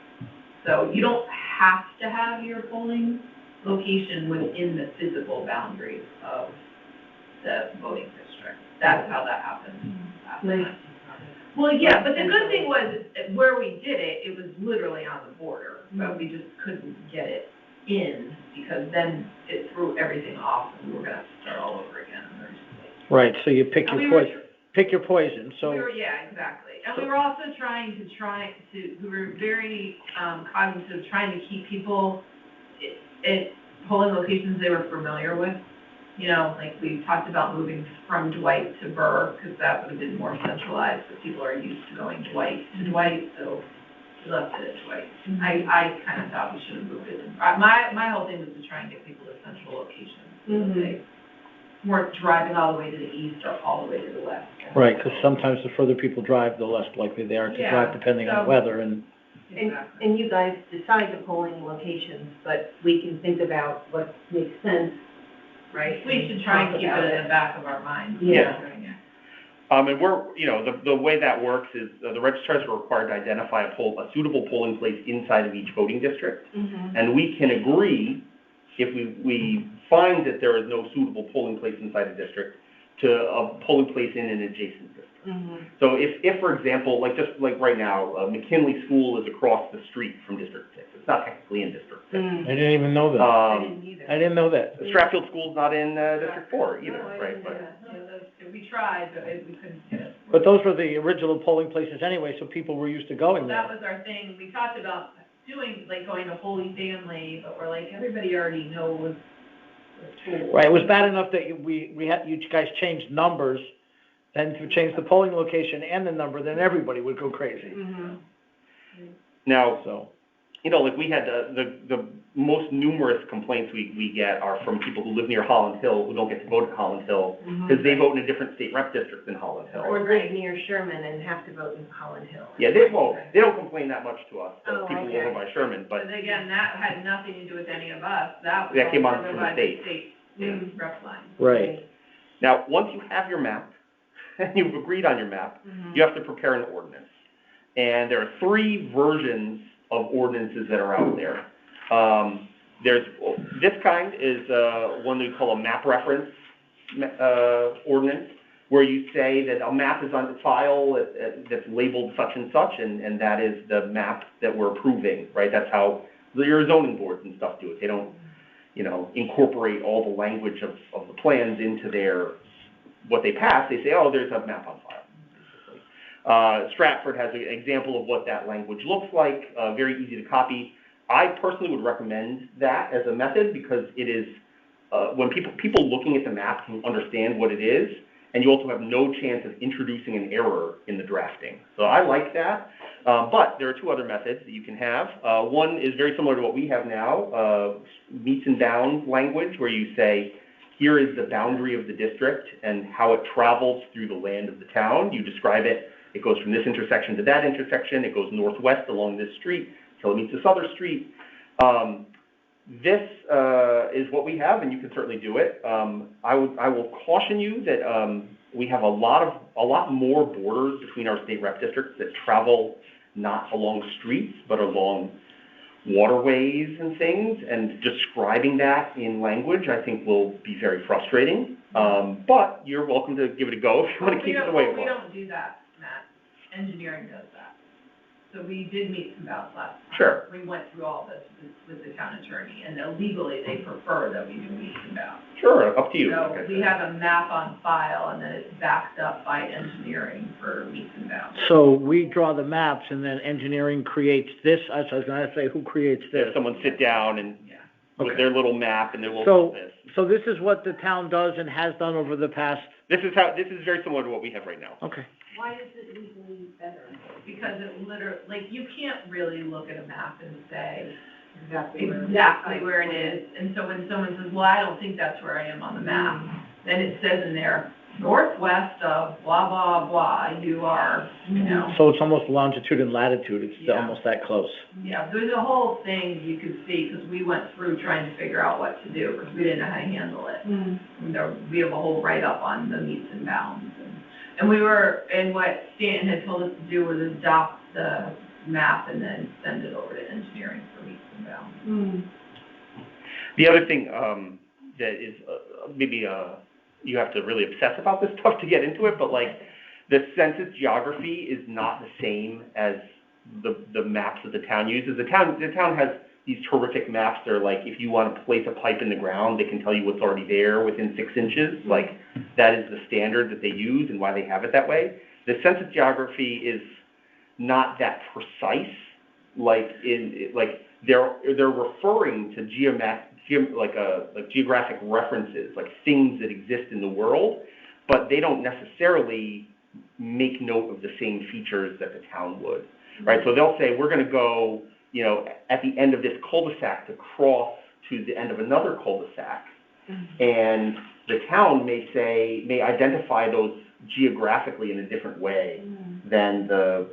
So you don't have to have your polling location within the physical boundaries of the voting district. That's how that happened. Well, yeah, but the good thing was where we did it, it was literally on the border, but we just couldn't get it in because then it threw everything off and we were going to start all over again. Right, so you pick your poison. So yeah, exactly. And we were also we were very cognizant of trying to keep people at polling locations they were familiar with. You know, like we talked about moving from Dwight to Burr because that would have been more centralized, but people are used to going Dwight to Dwight, so we left it at Dwight. I kind of thought we should have moved it. My whole thing was to try and get people to central locations. So they weren't driving all the way to the east or all the way to the west. right, because sometimes the further people drive, the less likely they are to drive depending on weather and. Exactly. And you guys decide the polling locations, but we can think about what makes sense, right? We should try and keep it in the back of our minds. Yeah. And we're, the way that works is the registrars are required to identify a suitable polling place inside of each voting district. And we can agree, if we find that there is no suitable polling place inside a district, to a polling place in an adjacent district. So if, for example, just like right now, McKinley School is across the street from District 6. It's not technically in District 6. I didn't even know that. I didn't either. I didn't know that. Stratfield School's not in District 4 either, right? We tried, but we couldn't get it. But those were the original polling places anyway, so people were used to going there. That was our thing. We talked about doing, going to Holy Family, but we're like, everybody already knows the school. Right, it was bad enough that you guys changed numbers, then to change the polling location and the number, then everybody would go crazy. Now, So, we had the most numerous complaints we get are from people who live near Holland Hill who don't get to vote at Holland Hill because they vote in a different state rep district than Holland Hill. Or live near Sherman and have to vote in Holland Hill. Yeah, they don't complain that much to us, people who okay. live by Sherman, but But again, that had nothing to do with any of us. That came on all from by the state. state rep line. right. Now, once you have your map, and you've agreed on your map, you have to prepare an ordinance. And there are 3 versions of ordinances that are out there. This kind is one that we call a map reference ordinance, where you say that a map is on file that's labeled such and such, and that is the map that we're approving, right? That's how your zoning boards and stuff do it. They don't, incorporate all the language of the plans into what they pass. They say, oh, there's a map on file. Stratford has an example of what that language looks like, very easy to copy. I personally would recommend that as a method because it is, when people looking at the map can understand what it is, and you also have no chance of introducing an error in the drafting. So I like that, but there are 2 other methods that you can have. One is very similar to what we have now, meets and bounds language, where you say, here is the boundary of the district and how it travels through the land of the town. You describe it. It goes from this intersection to that intersection. It goes northwest along this street till it meets this other street. This is what we have, and you can certainly do it. I will caution you that we have a lot more borders between our state rep districts that travel not along streets, but along waterways and things, and describing that in language, I think, will be very frustrating. But you're welcome to give it a go if you want to keep it the way it was. We don't do that, Matt. Engineering does that. So we did meet some vows last time. Sure. We went through all this with the town attorney, and legally, they prefer that we do meets and bounds. Sure, up to you. So we have a map on file, and then it's backed up by engineering for meets and bounds. So we draw the maps, and then engineering creates this. I was going to say, who creates this? Someone sit down and with their little map and their little So this is what the town does and has done over the past. This is very similar to what we have right now. Okay. Why is it legally better? Because it literally, you can't really look at a map and say Exactly where it is. And so when someone says, well, I don't think that's where I am on the map, then it says in there, northwest of blah, blah, blah, you are, So it's almost longitude and latitude. It's almost that close. Yeah, there's a whole thing you could see, because we went through trying to figure out what to do, because we didn't know how to handle it. We have a whole write-up on the meets and bounds. And what Stanton had told us to do was adopt the map and then send it over to engineering for meets and bounds. The other thing that is maybe you have to really obsess about this stuff to get into it, but like the census geography is not the same as the maps that the town uses. The town has these terrific maps. They're like, if you want to place a pipe in the ground, they can tell you what's already there within 6 inches. Like, that is the standard that they use and why they have it that way. The census geography is not that precise. They're referring to geographic references, like things that exist in the world, but they don't necessarily make note of the same features that the town would, right? So they'll say, we're going to go, at the end of this cul-de-sac to cross to the end of another cul-de-sac, and the town may identify those geographically in a different way than the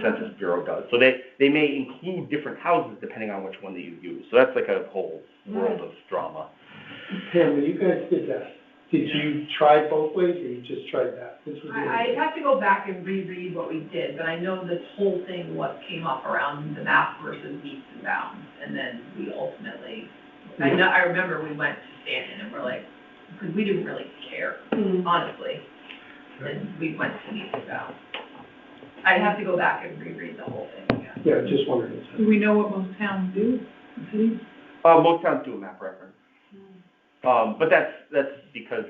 Census Bureau does. So they may include different houses depending on which one that you use. So that's like a whole world of drama. Pam, when you guys did that, did you try both ways, or you just tried that? I'd have to go back and reread what we did, but I know this whole thing, what came up around the map versus meets and bounds, and then we ultimately, I remember we went to Stanton and we're like, because we didn't really care, honestly, and we went to meets and bounds. I'd have to go back and reread the whole thing again. Yeah, just wondering. Do we know what most towns do? Most towns do a map reference. But that's because,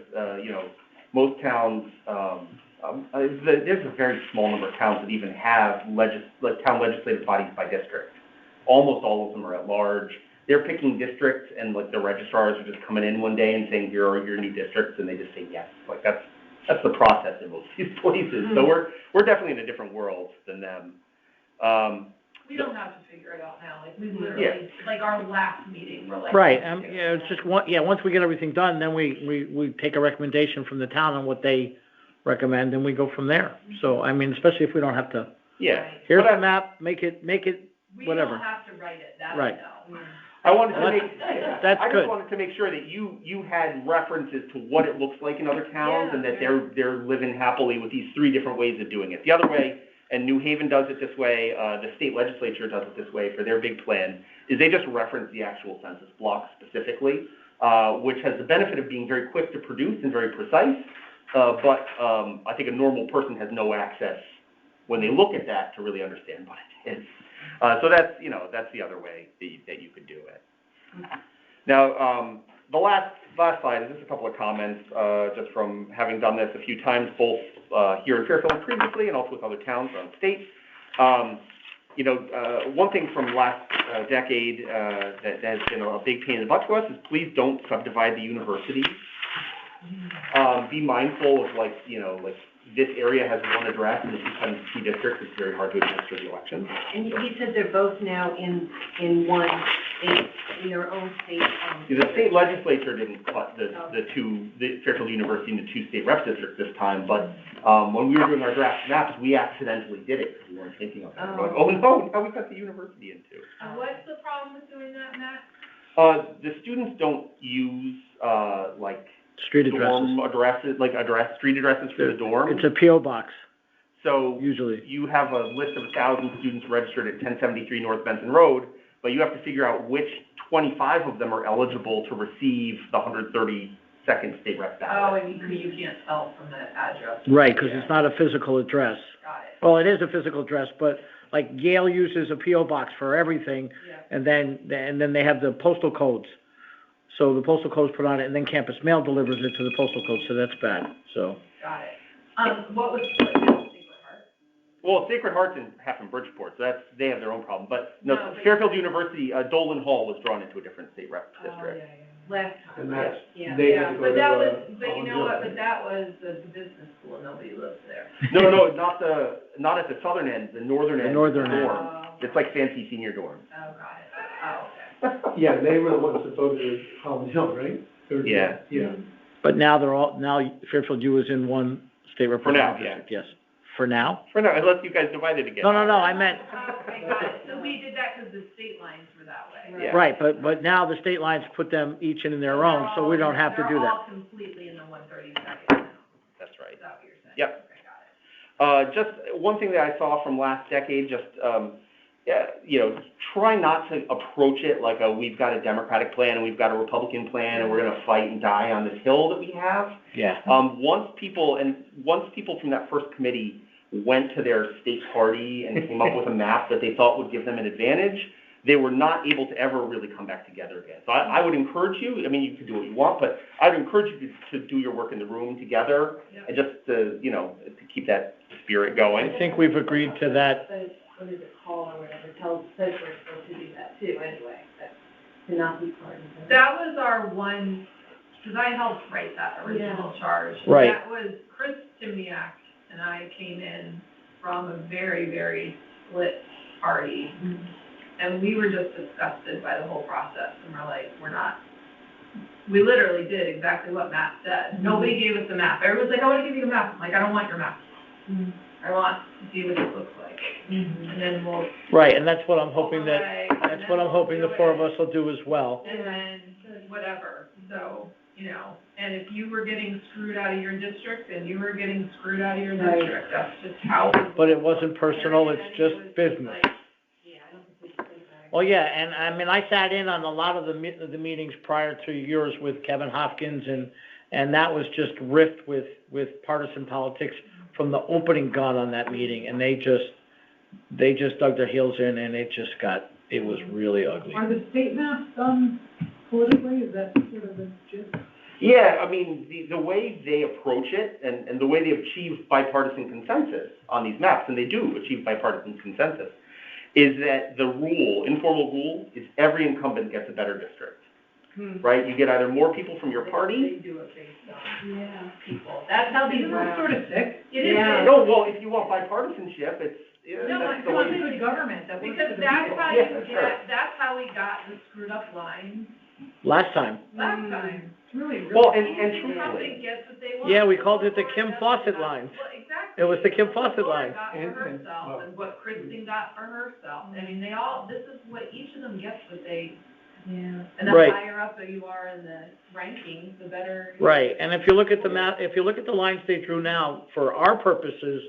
most towns, there's a very small number of towns that even have town legislative bodies by district. Almost all of them are at large. They're picking districts, and the registrars are just coming in one day and saying, here are your new districts, and they just say yes. That's the process in most of these places. So we're definitely in a different world than them. We don't have to figure it out now. We literally, our last meeting, we're like. Right, it's just once we get everything done, then we take a recommendation from the town on what they recommend, and we go from there. So, especially if we don't have to. Yeah. Here's the map, make it We whatever. don't have to write it, that Right. I know. That's good. just wanted to make sure that you had references to what it looks like in other towns, and that they're living happily with these 3 different ways of doing it. The other way, and New Haven does it this way, the state legislature does it this way for their big plan, is they just reference the actual census block specifically, which has the benefit of being very quick to produce and very precise, but I think a normal person has no access when they look at that to really understand what it is. So that's the other way that you could do it. Now, the last slide is just a couple of comments, just from having done this a few times, both here in Fairfield previously and also with other towns around the state. One thing from last decade that has been a big pain in the butt to us is please don't subdivide the university. Be mindful of this area has one address and if you send two districts, it's very hard to administer the elections. And you said they're both now in one state, in their own state. The state legislature didn't cut the Fairfield University into two state rep districts this time, but when we were doing our draft maps, we accidentally did it because we weren't thinking of that. We're like, oh no, now we cut the university in two. What's the problem with doing that, Matt? The students don't use street addresses. Street addresses for the dorm. It's a P.O. box. So usually you have a list of 1,000 students registered at 1073 North Benson Road, but you have to figure out which 25 of them are eligible to receive the 132nd state rep ballot. Oh, and you can't tell from the address. Right, because it's not a physical address. Got it. Well, it is a physical address, but like Yale uses a P.O. box for everything, and then they have the postal codes. So the postal code's put on it, and then Campus Mail delivers it to the postal code, so that's bad, so. Got it. What was Sacred Heart? Well, Sacred Heart's half in Bridgeport, so they have their own problem. But Fairfield University, Dolan Hall was drawn into a different state rep district. Last time. And that's, Yeah. they had to go But to, that was, but you Holland know what, Hill. but that was the business school, nobody lives there. No, not at the southern end, the northern end. The northern end. dorm. It's like fancy senior dorm. Oh, got it. Oh, okay. Yeah, they were the ones that voted at Holland Hill, right? Yeah. Yeah. But now Fairfield U is in one state representative district, yes. For now? For now, unless you guys divide it again. No, I meant, Okay, got it. So we did that because the state lines were that way. Yeah. right, but now the state lines put them each in their own, so we don't have to do They're all that. completely in the 132nd now. That's right. Is that what you're saying? Yep. Okay, got it. Just one thing that I saw from last decade, try not to approach it like we've got a Democratic plan and we've got a Republican plan and we're going to fight and die on this hill that we have. Yeah. Once people from that first committee went to their state party and came up with a map that they thought would give them an advantage, they were not able to ever really come back together again. So I would encourage you, you can do what you want, but I'd encourage you to do your work in the room together and just to keep that spirit going. I think we've agreed to that. What is it called or whatever, says we're supposed to do that too anyway, to not be part of it. That was our one, because I helped write that original charge. Right. That was Chris Timniak and I came in from a very, very split party. Mm-hmm. And we were just disgusted by the whole process. And we're like, we literally did exactly what Matt said. Mm-hmm. Nobody gave us the map. Everyone's like, I want to give you the map. I'm like, I don't want your map. Mm-hmm. I want to see what it looks like. Mm-hmm. And then we'll. Right, and that's what I'm hoping pull away, and that's then what I'm we'll hoping do the four it. of us will do as well. And then whatever, so, and if you were getting screwed out of your district, then you were getting screwed out of your Right. district, that's just how. But it wasn't personal, it's just It was business. like, Yeah, I don't think we should say that. Well, yeah, and I sat in on a lot of the meetings prior to yours with Kevin Hopkins, and that was just riffed with partisan politics from the opening gun on that meeting, and they just dug their heels in, and it was really ugly. Are the state maps done politically? Is that sort of the gist? Yeah, the way they approach it and the way they achieve bipartisan consensus on these maps, and they do achieve bipartisan consensus, is that the informal rule, is every incumbent gets a better district, right? You get either more people from your party. They do it based on Yeah. people, that's how these. Isn't that sort of sick? It is. Yeah. No, well, if you want bipartisanship, No, that's it's the not way. good government, that works because for the that's people. how Yeah, you sure. that's how we got the screwed up lines Last time. last time. It's really, Well, really. and Each truthfully, incumbent gets what they want. Yeah, we called it the Laura Kim doesn't Fawcett have- lines. Well, exactly. It was the Kim What Fawcett Laura line. got for And- herself, and what Kristen got for herself. This is what each of them gets what they, Yeah. and the Right. higher up that you are in the rankings, the better. Right, and if you look at the map, if you look at the lines they drew now, for our purposes,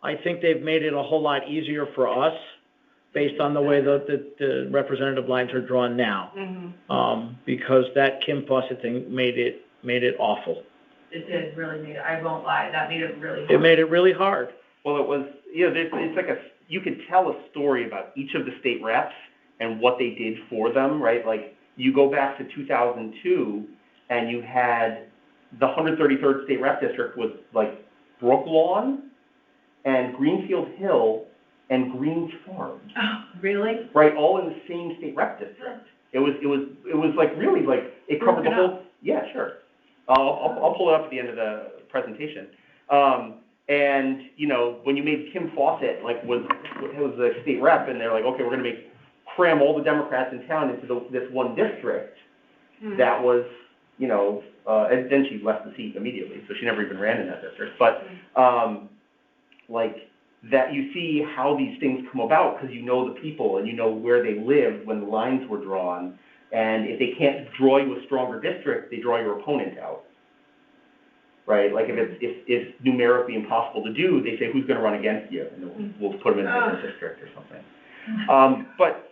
I think they've made it a whole lot easier for us based on the way the representative lines are drawn now. Because that Kim Fawcett thing made it awful. It did really make it, I won't lie, that made it really hard. It made it really hard. Well, it was, it's like you could tell a story about each of the state reps and what they did for them, right? Like, you go back to 2002, and you had the 133rd State Rep District was like Brooklawn and Greenfield Hill and Greens Farm. Oh, really? Right, all in the same State Rep District. It was like really like, it covered the whole, yeah, sure. I'll pull it up at the end of the presentation. And, when you made Kim Fawcett, like, was the state rep, and they're like, okay, we're going to cram all the Democrats in town into this one district, that was, and then she left the seat immediately, so she never even ran in that district. But, like, that you see how these things come about because you know the people and you know where they lived when the lines were drawn. And if they can't draw you a stronger district, they draw your opponent out. Right? Like if it's numerically impossible to do, they say, who's going to run against you? And then we'll put them in a different district or something. But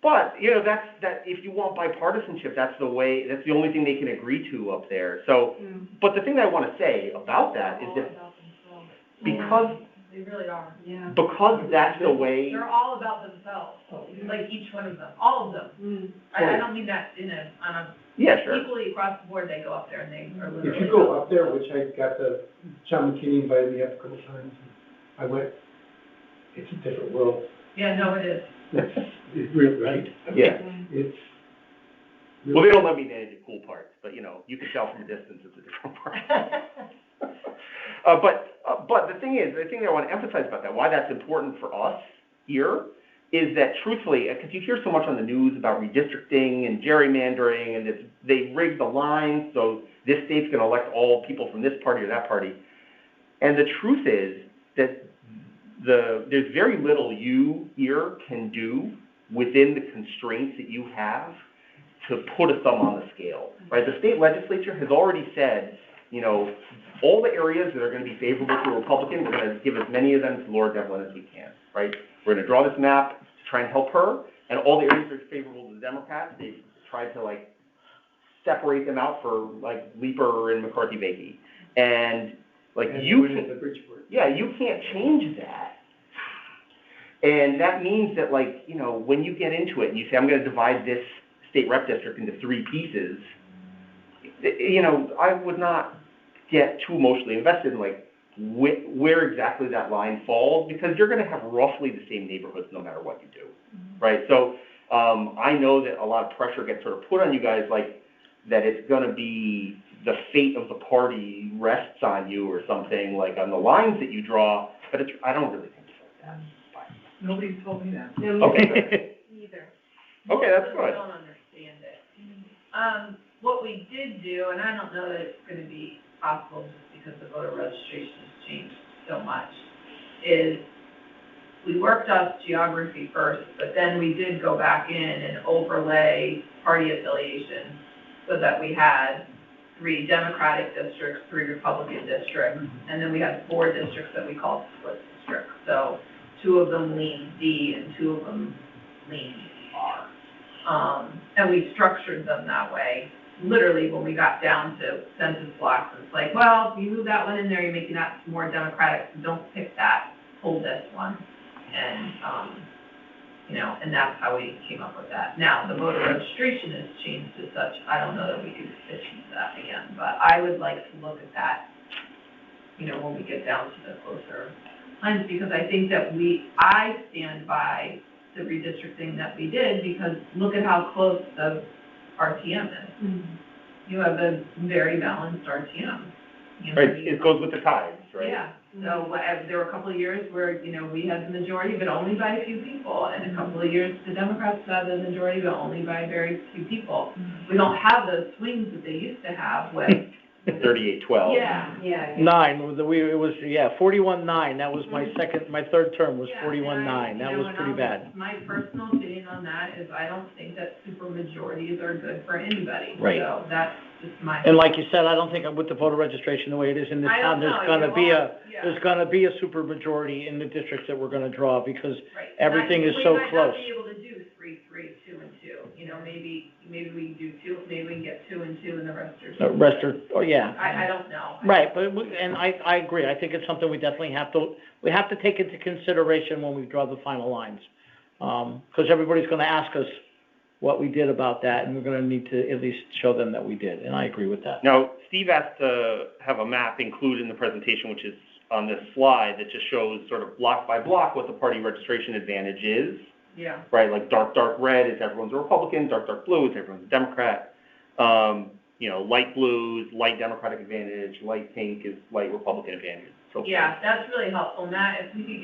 that if you want bipartisanship, that's the only thing they can agree to up there. So, but the thing that I want to say about that is that because they really are, yeah. Because that's the way. They're all about themselves, like each one of them, all of them. I don't mean that on a equally across the board. They go up there and they are literally. If you go up there, which I got John McKinney invited me up a couple times, and I went. It's a different world. Yeah, no, it is. It's real, right? Yeah. It's. Really well, they don't let me manage the cool parts, but you can tell from a distance it's a different part. But the thing that I want to emphasize about that, why that's important for us here, is that truthfully, because you hear so much on the news about redistricting and gerrymandering, and they rig the lines, so this state's going to elect all people from this party or that party. And the truth is that there's very little you here can do within the constraints that you have to put a thumb on the scale, right? The state legislature has already said, all the areas that are going to be favorable to a Republican, we're going to give as many of them to Laura Devlin as we can, right? We're going to draw this map to try and help her, and all the areas that are favorable to the Democrats, they've tried to, separate them out for, Leeper and McCarthy-Vahey. And, you can't change that. And that means that, when you get into it and you say, I'm going to divide this state rep district into 3 pieces, I would not get too emotionally invested in where exactly that line falls, because you're going to have roughly the same neighborhoods no matter what you do, right? So I know that a lot of pressure gets sort of put on you guys, that it's going to be the fate of the party rests on you or something, on the lines that you draw, but I don't really think it's like that. Nobody's told me that. No, okay. Either. Okay, that's good. I don't understand it. What we did do, and I don't know that it's going to be possible just because the voter registration has changed so much, is we worked off geography first, but then we did go back in and overlay party affiliation so that we had 3 Democratic districts, 3 Republican districts, and then we had 4 districts that we called split districts. So 2 of them lean D and 2 of them lean R. And we structured them that way. Literally, when we got down to census blocks, it's well, if you move that one in there, you're making that more Democratic, so don't pick that, pull this one. And, and that's how we came up with that. Now, the voter registration has changed to such, I don't know that we could fit into that again, but I would like to look at that, when we get down to the closer lines, because I think that I stand by the redistricting that we did, because look at how close the RTM is. You have a very balanced RTM. Right, it goes with the tides, right? Yeah. So there were a couple of years where, we had the majority, but only by a few people. And a couple of years, the Democrats had the majority, but only by very few people. We don't have those swings that they used to have with 3812. Yeah. 9, it was, 41-9, that was my third term was 41-9, that was pretty bad. My personal opinion on that is I don't think that super majorities are good for anybody. Right. So that's just my. And like you said, I don't think with the voter registration the way it is in this I town, don't there's know, gonna be yeah. there's gonna be a super majority in the districts that we're gonna draw, because Right. everything is so We might close. not be able to do 3, 2, and 2, you know, maybe we can do 2, maybe we can get 2 and 2 and the rest are. The rest are, yeah. I don't know. Right, but, and I agree, I think it's something we definitely have to take into consideration when we draw the final lines. Because everybody's gonna ask us what we did about that, and we're gonna need to at least show them that we did, and I agree with that. Now, Steve asked to have a map included in the presentation, which is on this slide, that just shows sort of block by block what the party registration advantage is. Yeah. Right, like dark red is everyone's a Republican, dark blue is everyone's a Democrat. Light blue is light Democratic advantage, light pink is light Republican advantage. So Yeah, that's really helpful, Matt. If we could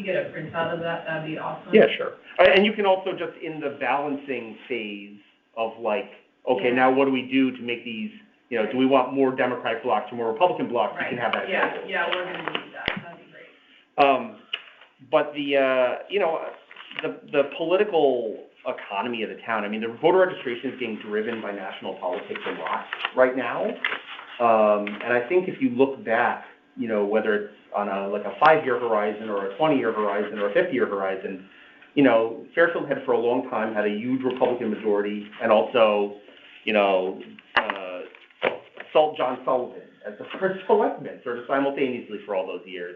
get a printout of that, that'd be awesome. Yeah, sure. And you can also just in the balancing phase of like, okay, now what do we do to make these, do we want more Democratic blocks or more Republican blocks? Right. You can have that available. Yeah, we're gonna need that. That'd be great. But the political economy of the town, I mean, the voter registration is being driven by national politics a lot right now. And I think if you look back, whether it's on a 5-year horizon or a 20-year horizon or a 50-year horizon, Fairfield had for a long time had a huge Republican majority, and also, Salt John Sullivan as the first selectman sort of simultaneously for all those years.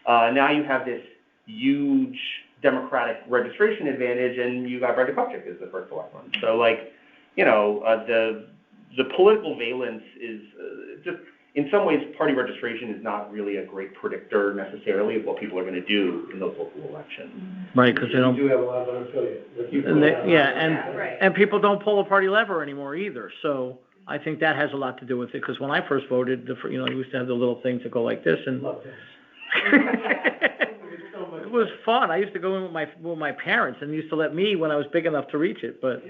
Now you have this huge Democratic registration advantage, and you got Brenda Kupchak as the first selectman. So, the political valence is just, in some ways, party registration is not really a great predictor necessarily of what people are going to do in those local elections. Right, because they don't. You do have a lot of unaffiliated. And people don't pull a party lever anymore either, so I think that has a lot to do with it, because when I first voted, we used to have the little things that go like this, and it was fun. I used to go in with my parents, and they used to let me when I was big enough to reach it, but.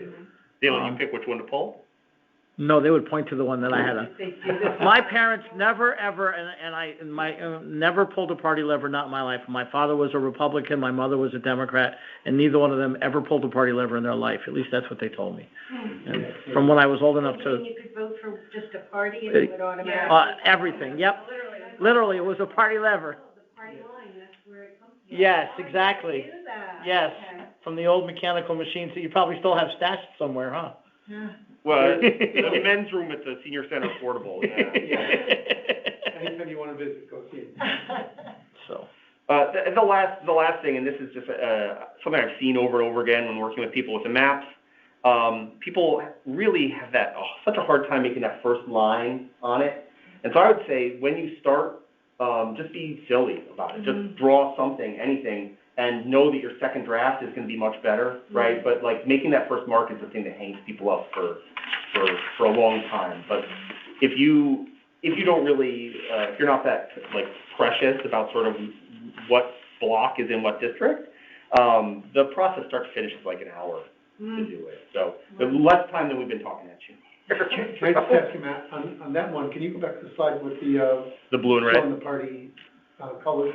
They let you pick which one to pull? No, they would point to the one that I had my parents never, ever, never pulled a party lever, not in my life. My father was a Republican, my mother was a Democrat, and neither one of them ever pulled a party lever in their life. At least that's what they told me. And from when I was old enough to. You could vote for just a party and it would automatically. Everything, yep. Literally, it was a party lever. The party line, that's where it comes from. Yes, exactly. Do that. Yes, Okay. from the old mechanical machines that you probably still have stashed somewhere, huh? Yeah. Well, the men's room at the senior center is portable. Anytime you want to visit, go see it. So. The last thing, and this is just something I've seen over and over again when working with people with the maps. People really have such a hard time making that first line on it. And so I would say when you start, just be silly about it. Just draw something, anything, and know that your second draft is going to be much better, right? But making that first mark is the thing that hangs people up for a long time. But if you don't really, if you're not that precious about sort of what block is in what district, the process start to finish is an hour to do it. So less time than we've been talking at you. Can I just ask you, Matt, on that one, can you go back to the slide with the blue and red? Showing the party colors?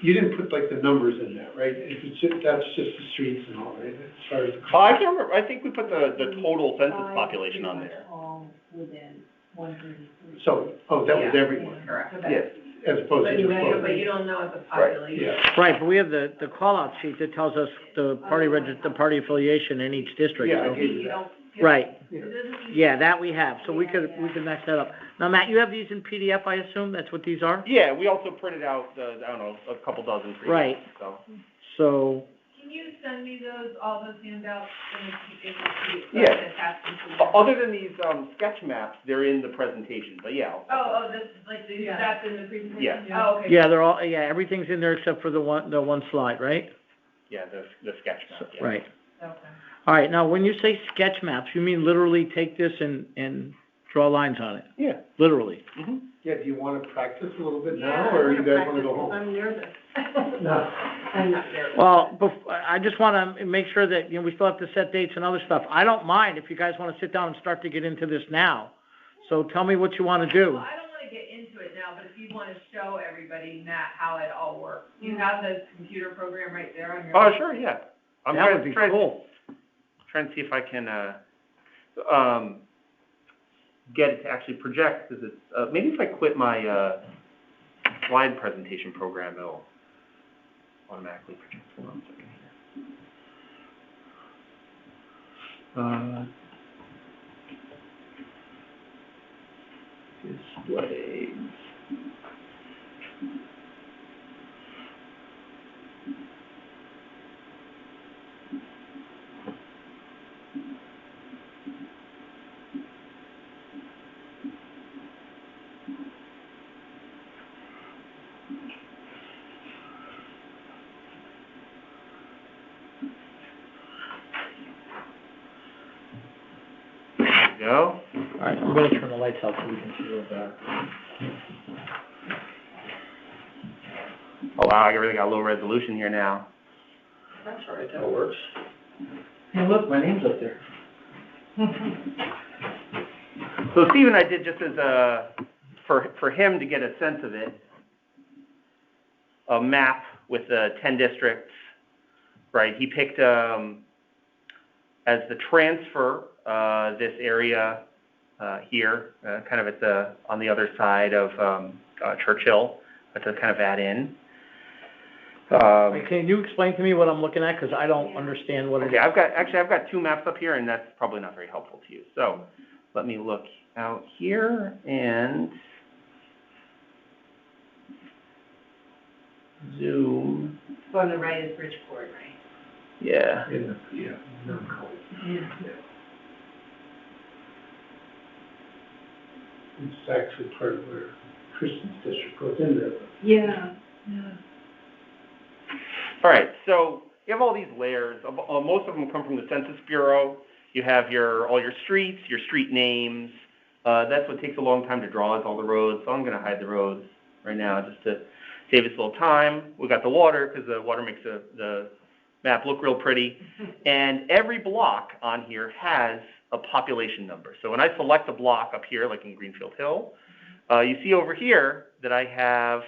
You didn't put the numbers in that, right? That's just the streets and all, right? As far as I can't remember. I think we put the total census population on there. All within 133. So, that was everyone. Correct. Yes. As opposed to just voting. But you don't know what the population. Yeah. Right, but we have the call-out sheet that tells us the party affiliation in each district. Yeah, so- I gave you that. Right, Yeah. yeah, that we have, so we could match that up. Now, Matt, you have these in PDF, I assume, that's what these are? Yeah, we also printed out, a couple dozen for you. Right. So, Can you send me all those handouts in Yeah. attach them to them? Other than these sketch maps, they're in the presentation, but yeah. This is that's in the presentation? Yeah. Oh, okay. yeah, everything's in there except for the one slide, right? Yeah, the sketch map, yeah. Right. Okay. All right, now, when you say sketch maps, you mean literally take this and draw lines on it? Yeah. Literally? Mm-hmm. Yeah, do you want to practice a little bit now, or you guys want to go home? I'm nervous. No. I'm not nervous. Well, I just want to make sure that, we still have to set dates and other stuff. I don't mind if you guys want to sit down and start to get into this now, So tell me what you want to do. Well, I don't want to get into it now, but if you want to show everybody, Matt, how it all works. You have the computer program right there on your. Oh, sure, yeah. That would be cool. Trying to see if I can, get it to actually project, because it's, maybe if I quit my, slide presentation program, it'll automatically project. Hold on a second here. Displays. There we go. All right, I'm going to turn the lights out so we can see a little better. Oh wow, I really got low resolution here now. That's all right, that works. Hey, look, my name's up there. So Steve and I did just as for him to get a sense of it, a map with 10 districts, right? He picked as the transfer this area here, kind of on the other side of Churchill, to kind of add in. Can you explain to me what I'm looking at, because I don't understand what it is. Okay, I've got two maps up here, and that's probably not very helpful to you. So let me look out here and zoom. So on the right is Bridgeport, right? Yeah. Yeah. It's actually part of where Kristen's district goes in there. Yeah. All right, so you have all these layers. Most of them come from the Census Bureau. You have all your streets, your street names. That's what takes a long time to draw, is all the roads. So I'm going to hide the roads right now just to save us a little time. We got the water, because the water makes the map look real pretty. And every block on here has a population number. So when I select a block up here, like in Greenfield Hill, you see over here that I have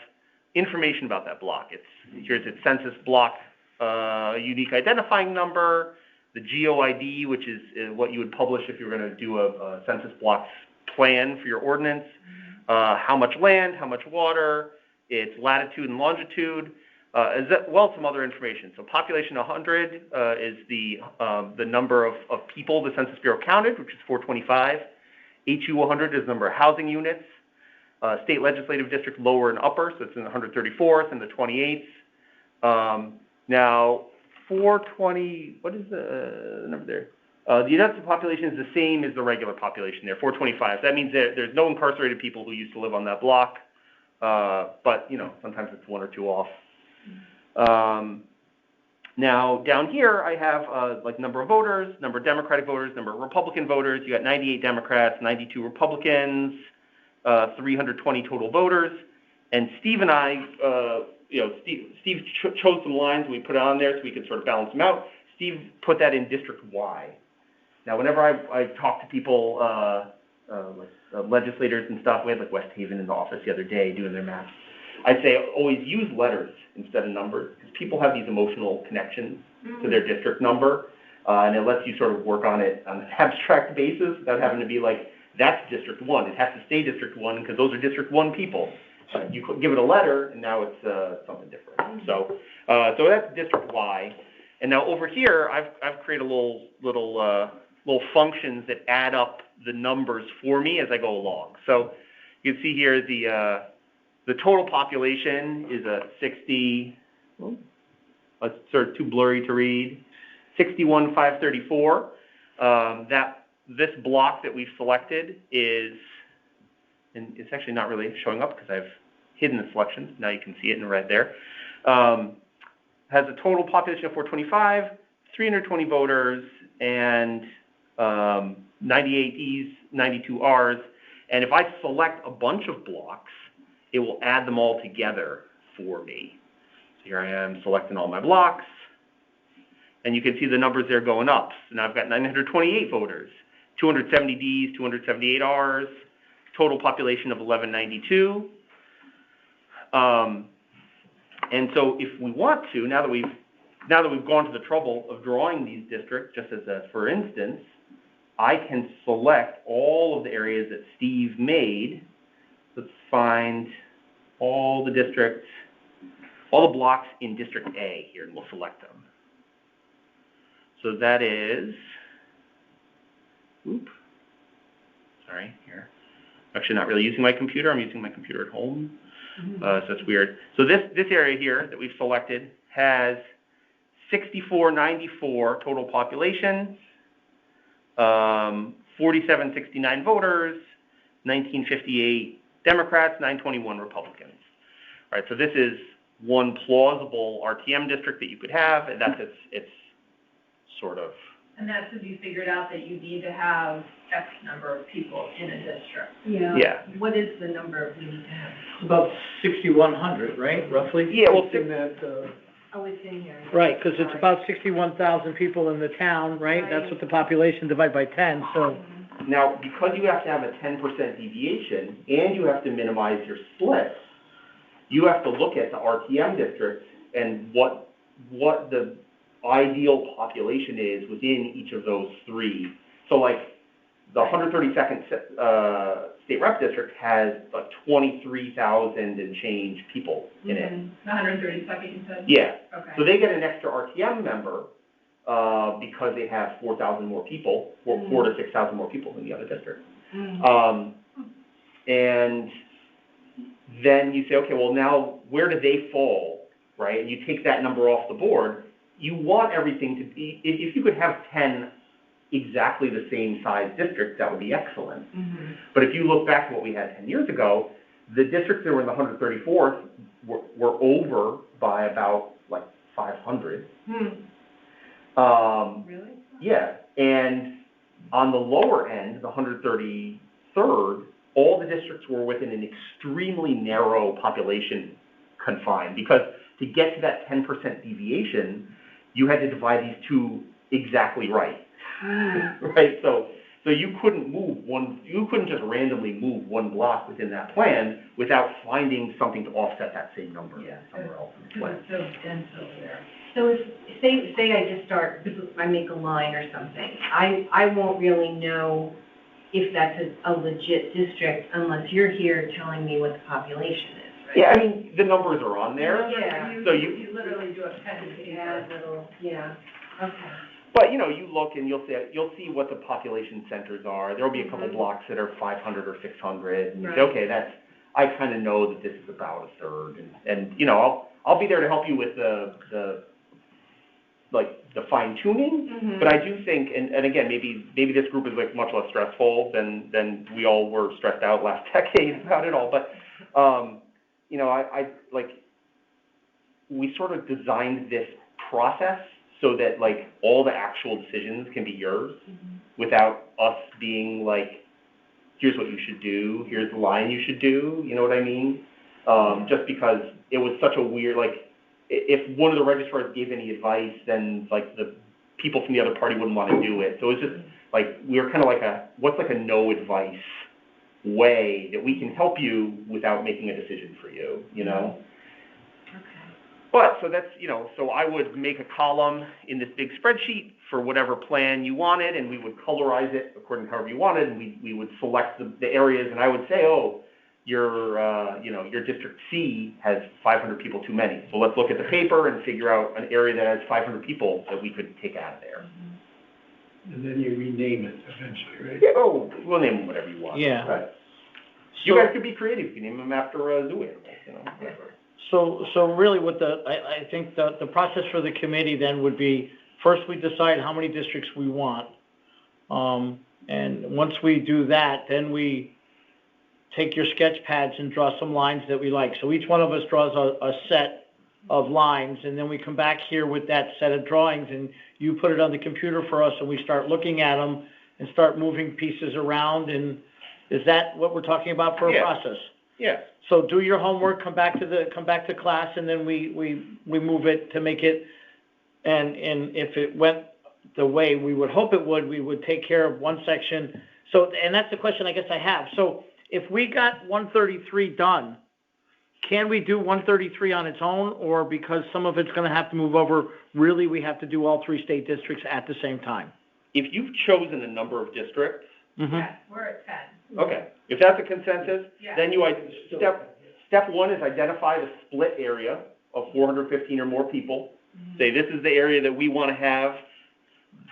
information about that block. Here's its census block unique identifying number, the GOID, which is what you would publish if you were going to do a census block plan for your ordinance, how much land, how much water, its latitude and longitude, as well as some other information. So population 100 is the number of people the Census Bureau counted, which is 425. HU 100 is the number of housing units. State legislative district lower and upper, so it's in the 134th and the 28th. Now, 420, what is the number there? The United population is the same as the regular population there, 425. That means that there's no incarcerated people who used to live on that block, but, sometimes it's one or two off. Now, down here, I have, number of voters, number of Democratic voters, number of Republican voters. You got 98 Democrats, 92 Republicans, 320 total voters. And Steve and I, Steve chose some lines, we put it on there so we could sort of balance them out. Steve put that in District Y. Now, whenever I talk to people, legislators and stuff, we had West Haven in the office the other day doing their maps. I'd say always use letters instead of numbers, because people have these emotional connections to their district number, and it lets you sort of work on it on an abstract basis without having to be like, that's District 1. It has to stay District 1 because those are District 1 people. You give it a letter, and now it's something different. So that's District Y. And now over here, I've created little functions that add up the numbers for me as I go along. So you can see here the total population is a 60. It's sort of too blurry to read. 61,534. This block that we've selected is, and it's actually not really showing up because I've hidden the selections. Now you can see it in red there. Has a total population of 425, 320 voters, and 98 E's, 92 R's. And if I select a bunch of blocks, it will add them all together for me. So here I am selecting all my blocks, and you can see the numbers there going up. So now I've got 928 voters, 270 D's, 278 R's, total population of 1192. And so if we want to, now that we've gone to the trouble of drawing these districts, just as a for instance, I can select all of the areas that Steve made. Let's find all the districts, all the blocks in District A here, and we'll select them. So that is, sorry, here. Actually not really using my computer, I'm using my computer at home. So it's weird. So this area here that we've selected has 6494 total population, 4769 voters, 1958 Democrats, 921 Republicans. All right, so this is one plausible RTM district that you could have, and that's its sort of. And that's if you figured out that you need to have X number of people in a district. Yeah. What is the number we need to have? It's about 6,100, right, roughly? Yeah, well, In that, Oh, it's in here. Right, because it's about 61,000 people in the town, right? That's what the population divided by 10, so. now, because you have to have a 10% deviation, and you have to minimize your splits, you have to look at the RTM districts and what the ideal population is within each of those three. So like the 132nd state rep district has like 23,000 and change people in it. The 132nd, you said? Yeah. Okay. So they get an extra RTM member because they have 4,000 more people, 4 to 6,000 more people than the other district. And then you say, okay, well now where do they fall, right? And you take that number off the board. You want everything to be, if you could have 10 exactly the same size districts, that would be excellent. But if you look back to what we had 10 years ago, the districts that were in the 134th were over by about like 500. Really? Yeah, and on the lower end, the 133rd, all the districts were within an extremely narrow population confine, because to get to that 10% deviation, you had to divide these two exactly right. Right, so you couldn't you couldn't just randomly move one block within that plan without finding something to offset that same number somewhere else in the plan. It's so dense over there. So if, say I just start, I make a line or something, I won't really know if that's a legit district unless you're here telling me what the population is, right? Yeah, I mean, the numbers are on there. Yeah. So You literally do a pen and Yeah, paper. little, yeah, okay. But, you know, you look and you'll see what the population centers are. There'll be a couple blocks that are 500 or 600, and you say, okay, I kind of know that this is about a third, and you know, I'll be there to help you with the fine tuning. But I do think, and again, maybe this group is like much less stressful than we all were stressed out last decade about it all. But you know, I we sort of designed this process so that like all the actual decisions can be yours without us being like, here's what you should do, here's the line you should do, you know what I mean? Just because it was such a weird, like, if one of the registrars gave any advice, then like the people from the other party wouldn't want to do it. So it was just like, we were kind of like what's like a no advice way that we can help you without making a decision for you, you know? But, so that's, you know, so I would make a column in this big spreadsheet for whatever plan you wanted, and we would colorize it according to however you wanted, and we would select the areas, and I would say, oh, your District C has 500 people too many. So let's look at the paper and figure out an area that has 500 people that we could take out of there. and then you rename it eventually, right? Yeah, oh, we'll name them whatever you want. Yeah. Right. You guys could be creative. You can name them after zoo animals, you know, whatever. So really what I think the process for the committee then would be, first we decide how many districts we want. And once we do that, then we take your sketch pads and draw some lines that we like. So each one of us draws a set of lines, and then we come back here with that set of drawings, and you put it on the computer for us, and we start looking at them and start moving pieces around. And is that what we're talking about for a process? Yeah. So do your homework, come back to class, and then we move it to make it, and if it went the way we would hope it would, we would take care of one section. So, and that's the question I guess I have. So if we got 133 done, can we do 133 on its own, or because some of it's gonna have to move over, really we have to do all 3 state districts at the same time? If you've chosen a number of districts, Mm-hmm. Yes, we're at 10. okay, if that's a consensus, Yeah. then step one is identify the split area of 415 or more people. Say, this is the area that we want to have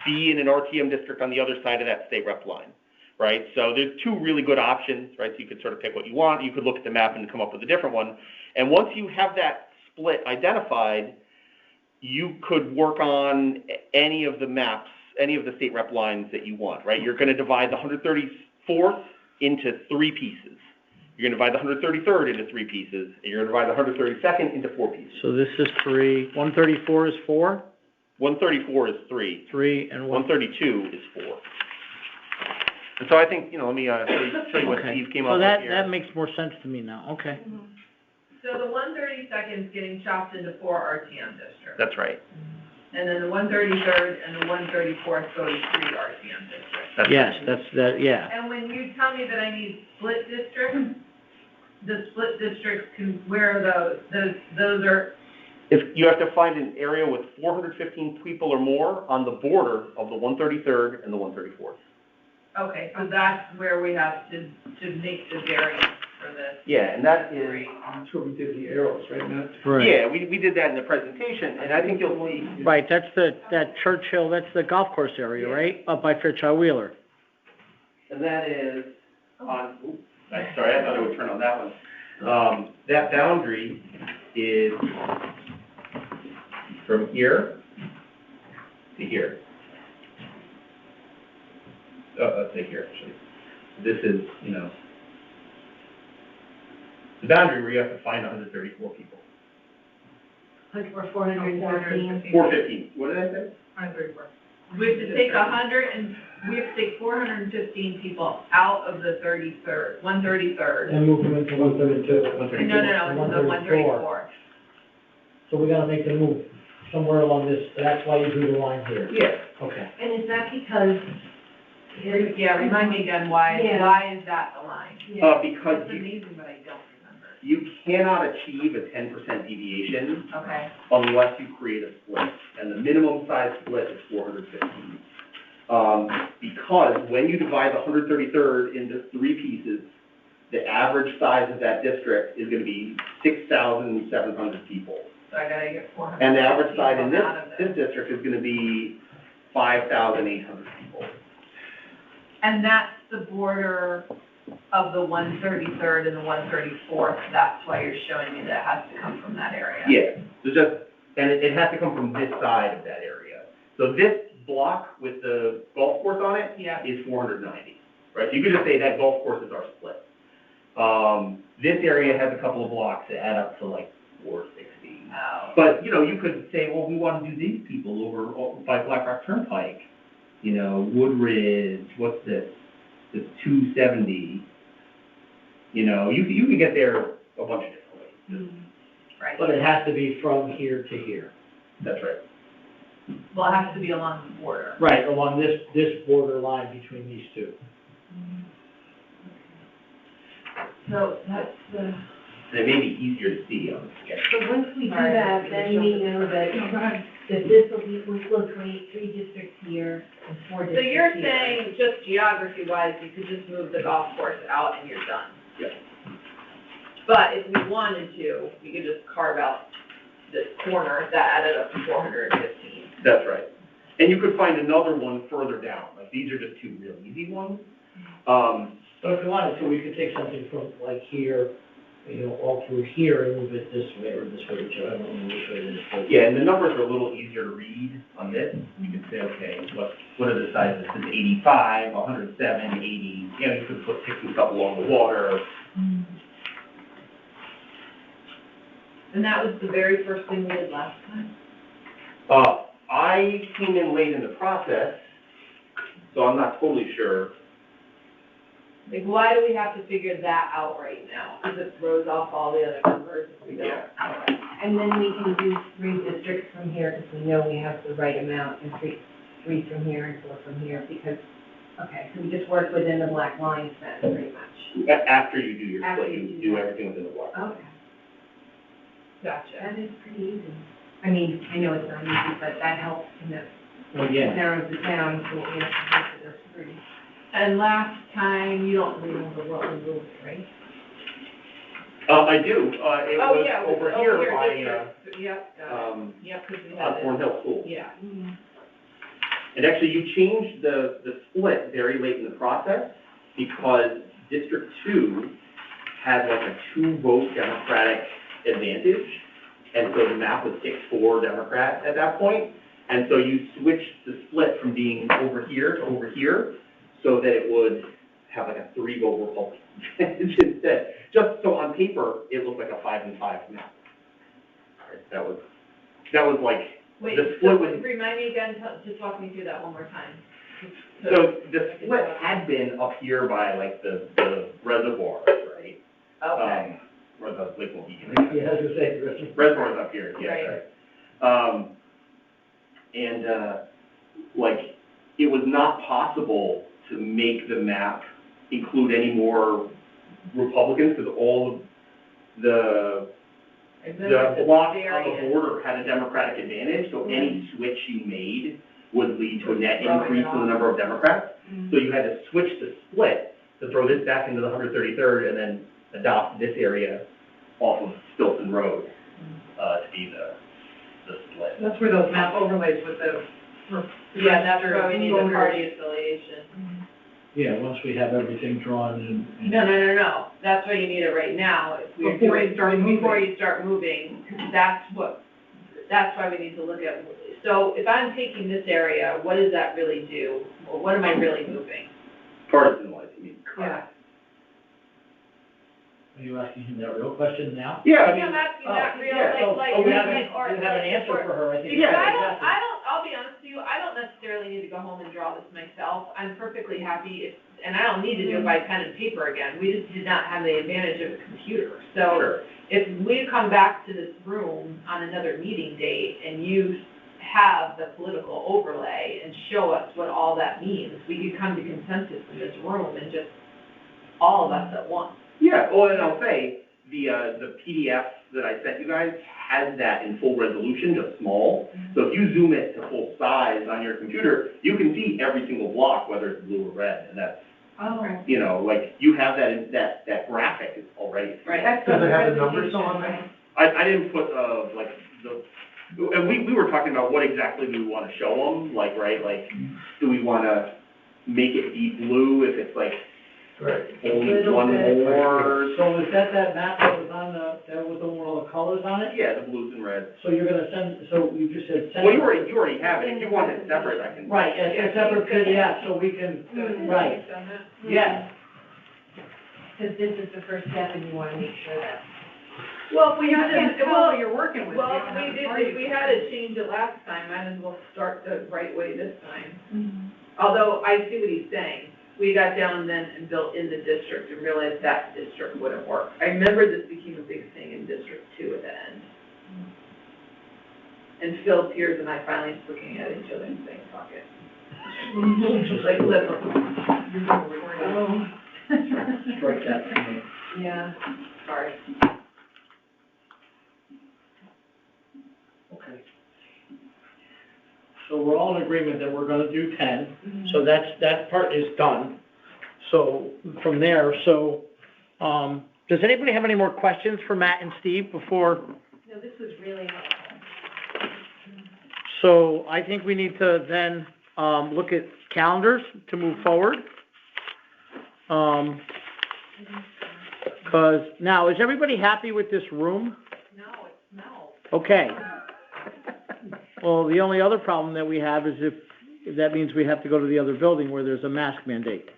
be in an RTM district on the other side of that state rep line, right? So there's 2 really good options, right? So you could sort of pick what you want. You could look at the map and come up with a different one. And once you have that split identified, you could work on any of the maps, any of the state rep lines that you want, right? You're going to divide the 134th into 3 pieces. You're going to divide the 133rd into 3 pieces, and you're going to divide the 132nd into 4 pieces. So this is 3, 134 is 4? 134 is 3. 3 and 132 is 4. And so I think, let me show you what Okay. Steve came So up with that here. makes more sense to me now, okay. So the 132nd is getting chopped into 4 RTM districts. That's right. And then the 133rd and the 134th go to 3 RTM districts. That's Yes, right. yeah. And when you tell me that I need split districts, the split districts where are those? Those are, If you have to find an area with 415 people or more on the border of the 133rd and the 134th. okay, so that's where we have to make the variance for this. Yeah, and that is, I'm sure we did the arrows, right, Matt? Right. yeah, we did that in the presentation, and I think you'll see. Right, that's that Churchill, that's the golf course area, Yeah. right? Up by Fairchild Wheeler. And that is on, sorry, I thought it would turn on that one. That boundary is from here to here. Let's say here, actually. This is, the boundary where you have to find 134 people. Or 415. 415, what did I say? 134. We have to take 415 people out of the 133rd. And move them into 132. No, the 134. So we gotta make the move somewhere along this, that's why you do the line here. Yeah. Okay. And is that because? Yeah, remind me again, why is that the line? Because It's amazing, but I don't remember. you cannot achieve a 10% deviation Okay. unless you create a split, and the minimum size split is 415. Because when you divide the 133rd into 3 pieces, the average size of that district is going to be 6,700 people. So I gotta get 400. And the average size in out of this district is going to be 5,800 people. And that's the border of the 133rd and the 134th, that's why you're showing me that it has to come from that area. Yeah, so and it has to come from this side of that area. So this block with the golf course on it Yeah. is 490, right? So you could just say that golf course is our split. This area has a couple of blocks that add up to like 460. Oh. But, you could say, well, we want to do these people over by Black Rock Turnpike, Woodridge, what's this? This 270. You can get there a bunch of different ways. Right. But it has to be from here to here. That's right. Well, it has to be along the border. Right, along this border line between these two. So that's the. And it may be easier to see on the sketch. So once we do Alright, that, then we know that, No, go ahead. that this will be, we'll create 3 districts here and 4 So districts here. you're saying, just geography-wise, you could just move the golf course out and you're done? Yes. But if we wanted to, we could just carve out this corner that added up to 415. That's right. And you could find another one further down. Like, these are just 2 real easy ones. So if you wanted to, we could take something from like here, all through here and move it this way or this way, whichever, I don't know which way it is. Yeah, and the numbers are a little easier to read on this. You can say, okay, what are the sizes? This is 85, 107, 80. You could pick some stuff along the water. And that was the very first thing we did last time? I came in late in the process, so I'm not totally sure. Like, why do we have to figure that out right now? Because it throws off all the other numbers if we don't. Yeah. And then we can do 3 districts from here, because we know we have the right amount, and 3 from here and 4 from here, because Okay, so we just work within the black lines then, pretty much. After you do your After split, you you do do that. everything within the block. Okay, Gotcha. that is pretty easy. I mean, I know it's not easy, but that helps, you know, Well, yeah. narrows it down to what we have to do for this three. And last time, you don't remember what we moved, right? I do, it Oh, was yeah, over oh, here here, by, Yep, got it. Yep, 'cause we had Thorn it. Hill School. Yeah. And actually, you changed the split very late in the process because District 2 had like a 2-vote Democratic advantage. And so the map was 6-4 Democrat at that point. And so you switched the split from being over here to over here so that it would have like a 3-vote Republican advantage instead. Just so on paper, it looked like a 5-5 map. All right, that was like, Wait, the so split was, remind me again, just walk me through that one more time. so the split had been up here by like the reservoir, right? Okay. Or the Lake Mohegan. Yeah, I was gonna say, the rest of- Reservoir's up here, yeah, Right. right. And, like, it was not possible to make the map include any more Republicans, because all of the block on the border had a Democratic advantage, so any switch you made would lead to a net increase in the number of Democrats. So you had to switch the split to throw this back into the 133rd and then adopt this area off of Stilton Road, to be the split. That's where those map overlays with the. Yeah, that's where we registered need the voters. party affiliation. Yeah, once we have everything drawn and. No, that's why you need it right now. If we're Before you doing- start moving. Before you start moving, that's why we need to look at, so if I'm taking this area, what does that really do? Or what am I really moving? Partisan-wise, you mean? Yeah. Are you asking him that real question now? Yeah, I I'm mean, asking that real, yeah, like, Oh, you have like, or. an answer for her, I think. Because Yeah, I'll be honest with you, I don't necessarily need to go home and draw this myself. I'm perfectly happy and I don't need to do it by pen and paper again. We just did not have the advantage of a computer. So Sure. if we come back to this room on another meeting date and you have the political overlay and show us what all that means, we could come to consensus in this room and just, all of us at once. Yeah, well, and I'll say, the PDF that I sent you guys has that in full resolution, just small. So if you zoom it to full size on your computer, you can see every single block, whether it's blue or red, and that's, Oh. you know, like, you have that graphic is already. Right. Does it have the numbers still on there? I didn't put, like, and we were talking about what exactly we want to show them, like, right, like, do we want to make it deep blue if it's like Right. only Little one bit. more? So is that map that was on that was the one with all the colors on it? Yeah, the blues and reds. So you're gonna so you just said send. Well, you already have it, if you want it separate, I can. Right, it's a separate PDF, so we can, right, yes. Because this is the first step and you want to make sure that. Well, if we You had can't to, tell well, what you're working with. well, You if don't we have to did, party if we with had it. to change it last time, might as well start the right way this time. Although, I see what he's saying. We got down then and built in the district and realized that district wouldn't work. I remember this became a big thing in District 2 at the end. And Phil Pierce and I finally was looking at each other and saying, fuck it. Like, literally. Oh. Strike that from me. Yeah, sorry. Okay. So we're all in agreement that we're gonna do 10, so that part is done. So, from there, Does anybody have any more questions for Matt and Steve before? No, this was really helpful. So I think we need to then, look at calendars to move forward. 'Cause now, is everybody happy with this room? No, it smells. Okay. Well, the only other problem that we have is if that means we have to go to the other building where there's a mask mandate.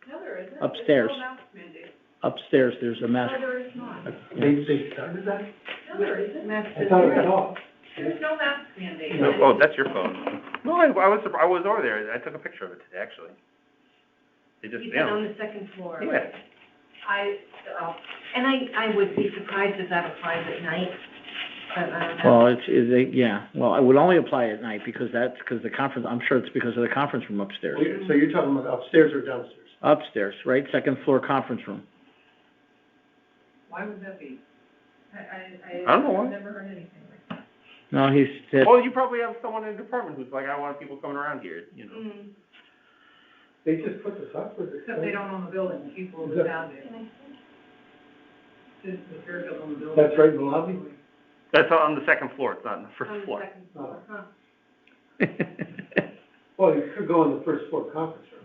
No, there isn't. Upstairs. There's no mask mandate. Upstairs, there's a mask. No, there is not. They started that? No, there isn't. I thought it was off. There's no mask mandate. Oh, that's your phone. No, I was over there, I took a picture of it today, actually. They just, You said on the second floor. yeah. And I would be surprised if that applies at night. But I don't have. Well, well, I would only apply at night because the conference, I'm sure it's because of the conference room upstairs. So you're talking about upstairs or downstairs? Upstairs, right, second floor conference room. Why would that be? I don't know why. I've never heard anything like that. No, he said, Well, you probably have someone in the department who's like, I want people coming around here, you know. They just put this up with it. Except they don't own the building, the people that found it. The Fairfield own the building. That's right in the lobby? That's on the second floor, it's not on the first On the floor. second floor, huh? Well, you could go in the first floor conference room.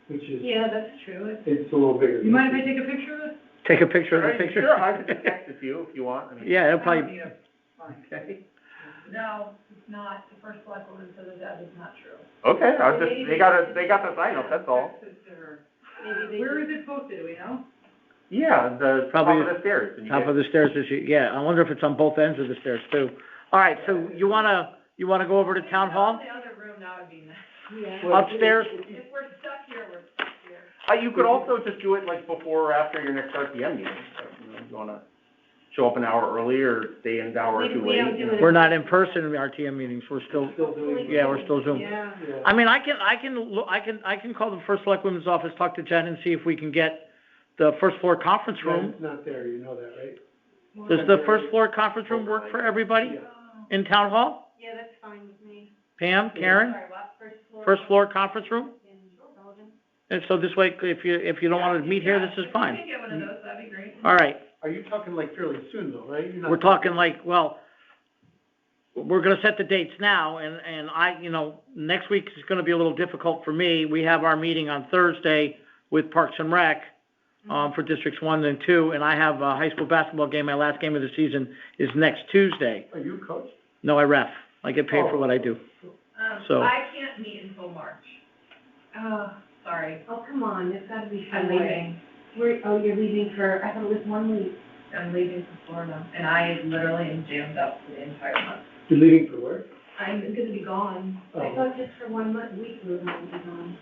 Which is, Yeah, that's true. it's a little bigger. You mind if I take a picture of it? take a picture of the Alright, picture. Sure, I can text it to you if you want. I mean, Yeah, it'll I don't probably, need a- fine. Okay. No, it's not, the first select woman said that is not true. Okay, they got the sign up, that's all. Text it to her. Maybe they Where just- is it posted, do we know? Yeah, the top Probably of the stairs. and you top get- of the stairs I wonder if it's on both ends of the stairs too. All right, so you wanna go over to town hall? The other room, that would be nice. Yeah. Well, Upstairs? If we're stuck here, we're stuck here. You could also just do it like before or after your next RTM meeting. So, you know, you wanna show up an hour early or stay an hour or two We don't late. do it. We're not in person in the RTM meetings, we're still, doing. yeah, we're still Zoom. Yeah. Yeah. I mean, I can call the first select women's office, talk to Jen and see if we can get the first floor conference room. It's not there, you know that, right? Does the first floor conference room work for everybody Yeah. in town hall? Yeah, that's fine with me. Pam, Karen, Sorry, what, first floor? first floor conference room? In Sullivan? And so this way, if you don't wanna meet here, this is If fine. you can get one of those, that'd be great. All right, Are you talking like fairly soon though, right? You're not- we're talking like, well, we're gonna set the dates now, and next week is gonna be a little difficult for me. We have our meeting on Thursday with Parks and Rec, for Districts 1 and 2, and I have a high school basketball game, my last game of the season is next Tuesday. Are you coach? No, I ref. I get paid for what I do. So- I can't meet until March. Sorry. Oh, come on, it's gotta be I'm Sunday. leaving. You're leaving for, I thought it was 1 week. I'm leaving for Florida, and I literally am jammed up for the entire month. You're leaving for work? I'm gonna be gone. I Oh. thought just for 1 week we were going to be gone.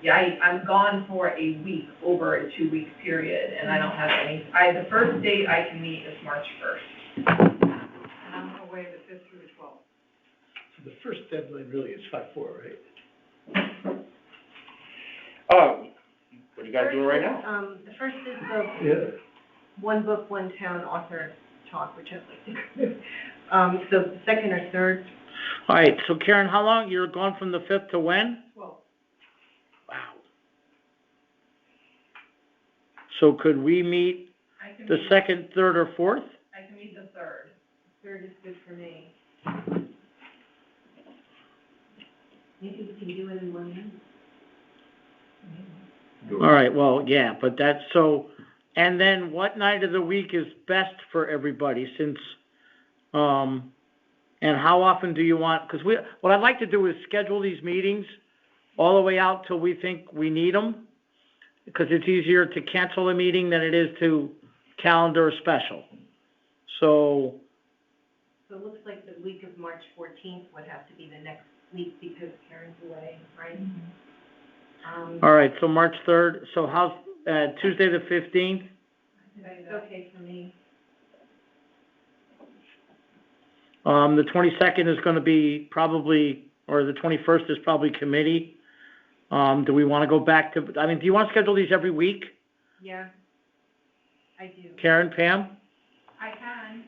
Yeah, I'm gone for a week, over a 2-week period, and I don't have any, the first date I can meet is March 1st. And I'm away the 5th through the 12th. So the first deadline really is 5/4, right? What are you guys doing right now? The first is the Yeah. One Book, One Town author talk, which I'd like to go to. So second or third, All right, so Karen, how long, you're gone from the 5th to when? 12th. Wow. So could we meet I can the meet, 2nd, 3rd, or 4th? I can meet the 3rd. third is good for me. Maybe we can do it in 1 minute. All right, well, yeah, but that's so, and then what night of the week is best for everybody since, and how often do you want, because what I'd like to do is schedule these meetings all the way out till we think we need them, because it's easier to cancel a meeting than it is to calendar a special. So, So it looks like the week of March 14th would have to be the next week because Karen's away, right? all right, so March 3rd, so how's, Tuesday the 15th? It's okay for me. The 22nd is gonna be probably, or the 21st is probably committee. Do we wanna go back to, do you wanna schedule these every week, Yeah, I do. Karen, Pam? I can,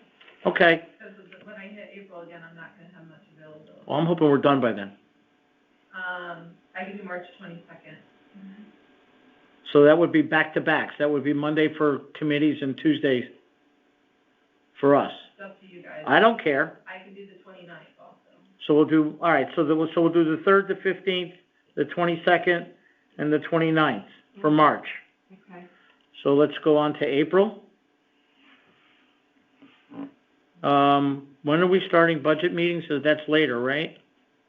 Okay, because when I hit April again, I'm not gonna have much availability. well, I'm hoping we're done by then. I can do March 22nd. So that would be back-to-backs, that would be Monday for committees and Tuesday for us. It's up to you guys. I don't care, I can do the 29th also. so we'll do, all right, so we'll do the 3rd, the 15th, the 22nd, and the 29th for March. Okay. So let's go on to April. When are we starting budget meetings? So that's later, right?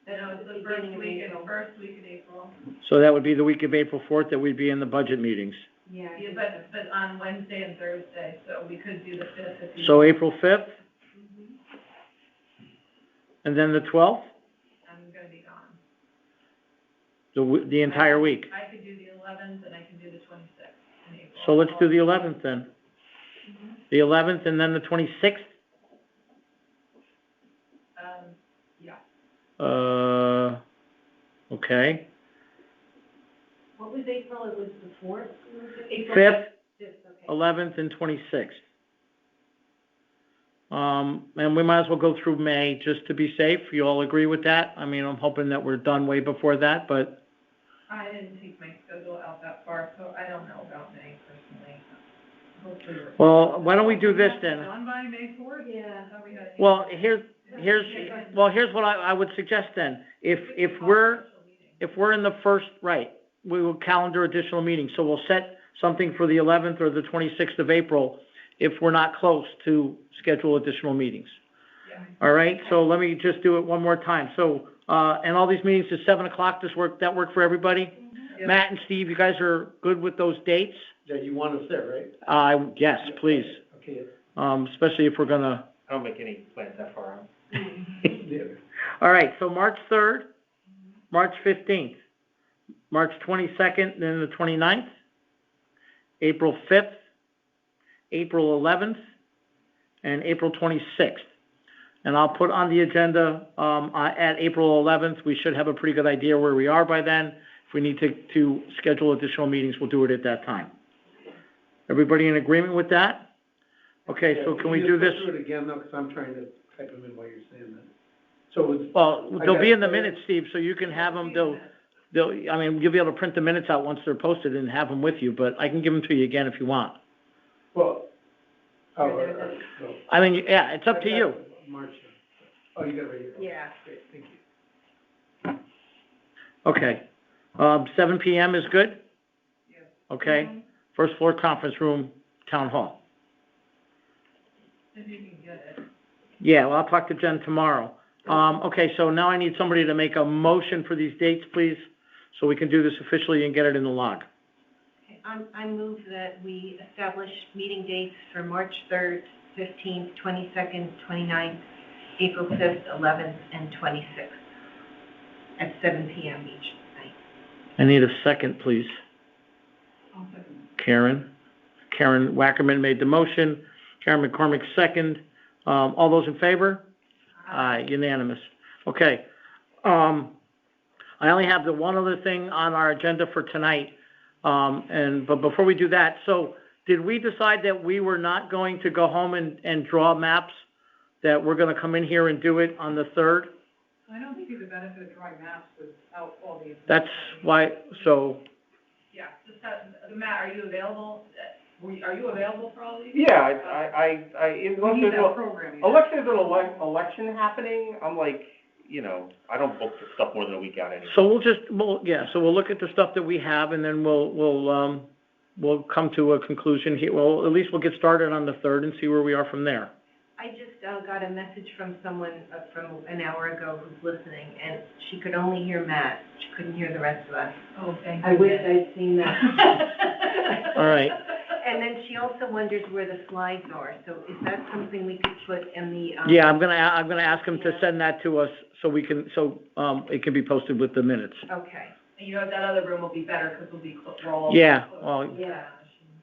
No, it's the Beginning of April. first week of April. So that would be the week of April 4th that we'd be in the budget meetings. Yeah. Yeah, but on Wednesday and Thursday, so we could do the 5th if you. So April 5th, Mhm. and then the 12th, I'm gonna be gone. the entire week. I could do the 11th and I can do the 26th in April. So let's do the 11th then. The 11th and then the 26th? Yeah. Okay. What was April? It was the 4th? April 5th, 5th, okay. 11th, and 26th. And we might as well go through May just to be safe. You all agree with that? I mean, I'm hoping that we're done way before that, but. I didn't take my schedule out that far, so I don't know about May personally. Hopefully Well, why don't we do this then? Done by May 4th? Yeah. Well, here's what I would suggest then. If we're in the first, right, we will calendar additional meetings. So we'll set something for the 11th or the 26th of April if we're not close to schedule additional meetings. Yeah. All right, so let me just do it one more time. So, and all these meetings is 7 o'clock, that work for everybody? Yep. Matt and Steve, you guys are good with those dates? Yeah, you want us there, right? Yes, please. Okay. Especially if we're gonna. I don't make any plans that far out. Yeah. All right, so March 3rd, March 15th, March 22nd, then the 29th, April 5th, April 11th, and April 26th. And I'll put on the agenda at April 11th. We should have a pretty good idea where we are by then. If we need to schedule additional meetings, we'll do it at that time. Everybody in agreement with that? Okay, so can we do this? Can you just go through it again, though, because I'm trying to type them in while you're saying that. So it's. Well, they'll be in the minutes, Steve, so you can have them, I mean, you'll be able to print the minutes out once they're posted and have them with you, but I can give them to you again if you want. Well, I mean, yeah, it's up to you. March. Oh, you got it right here. Yeah. Great, thank you. Okay. 7 PM is good? Yes. Okay. First floor conference room, town hall. If you can get it. Yeah, well, I'll talk to Jen tomorrow. Okay, so now I need somebody to make a motion for these dates, please, so we can do this officially and get it in the log. Okay, I move that we establish meeting dates for March 3rd, 15th, 22nd, 29th, April 5th, 11th, and 26th at 7 PM each night. I need a second, please. I'll second. Karen Wackerman made the motion. Karen McCormick second. All those in favor? Aye, unanimous. Okay. I only have the one other thing on our agenda for tonight. But before we do that, so did we decide that we were not going to go home and draw maps, that we're going to come in here and do it on the 3rd? I don't think the benefit of drawing maps without all the. That's why, so, Yeah, just the map, are you available? Are you available for all these? Yeah, unless We need that program. unless there's an election happening, I'm like, I don't book the stuff more than a week out anyway. so we'll look at the stuff that we have, and then we'll come to a conclusion here. Well, at least we'll get started on the 3rd and see where we are from there. I just got a message from someone from an hour ago who's listening, and she could only hear Matt. She couldn't hear the rest of us. Oh, thank I you. wish I'd seen that. All right. And then she also wonders where the slides are, so is that something we could put in the, Yeah, I'm gonna ask him to send that to us so it can be posted with the minutes. Okay. And that other room will be better because we'll be roll. Yeah, well, Yeah.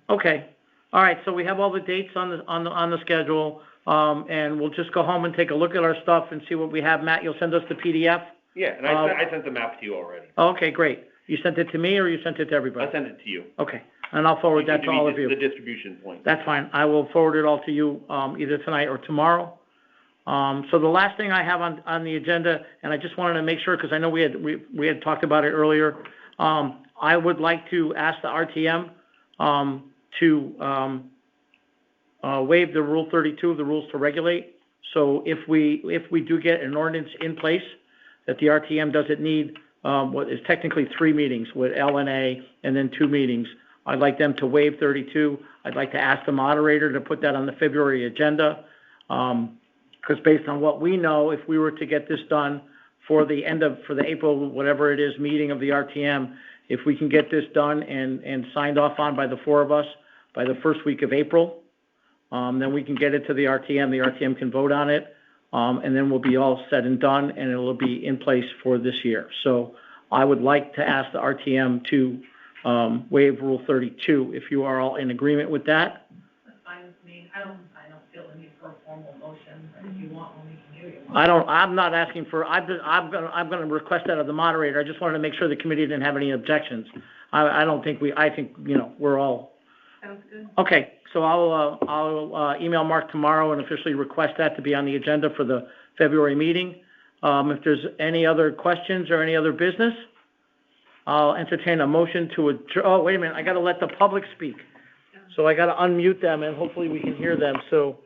okay. All right, so we have all the dates on the schedule, and we'll just go home and take a look at our stuff and see what we have. Matt, you'll send us the PDF? Yeah, and I sent the map to you already. Okay, great. You sent it to me or you sent it to everybody? I sent it to you. Okay, and I'll forward that to all of you. The distribution point. That's fine. I will forward it all to you, either tonight or tomorrow. So the last thing I have on the agenda, and I just wanted to make sure, because I know we had talked about it earlier, I would like to ask the RTM, to waive the Rule 32 of the Rules to Regulate. So if we do get an ordinance in place, that the RTM doesn't need, what is technically 3 meetings with LNA and then 2 meetings, I'd like them to waive 32. I'd like to ask the moderator to put that on the February agenda, because based on what we know, if we were to get this done for the April, whatever it is, meeting of the RTM, if we can get this done and signed off on by the 4 of us by the first week of April, then we can get it to the RTM. The RTM can vote on it, and then we'll be all said and done, and it will be in place for this year. So I would like to ask the RTM to waive Rule 32, if you are all in agreement with that. That's fine with me. I don't feel the need for a formal motion, but if you want one, we can give you one. I'm not asking for, I'm gonna request that of the moderator. I just wanted to make sure the committee didn't have any objections. I think, you know, we're all. Sounds good. Okay, so I'll email Mark tomorrow and officially request that to be on the agenda for the February meeting. If there's any other questions or any other business, I'll entertain a motion to adjourn. Oh, wait a minute, I gotta let the public speak. So I gotta unmute them and hopefully we can hear them, so.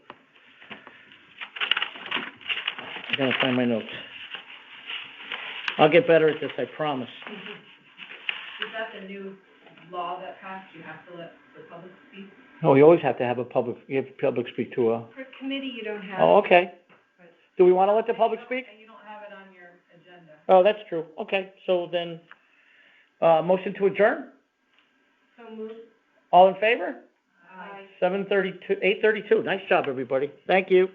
I gotta find my notes. I'll get better at this, I promise. Is that the new law that passed? You have to let the public speak? No, you always have to have you have public speak to a, For committee, you don't have. oh, okay. Do we wanna let the public speak? And you don't have it on your agenda. Oh, that's true. Okay, so then, motion to adjourn? So moved. All in favor? Aye. 8:32. Nice job, everybody. Thank you.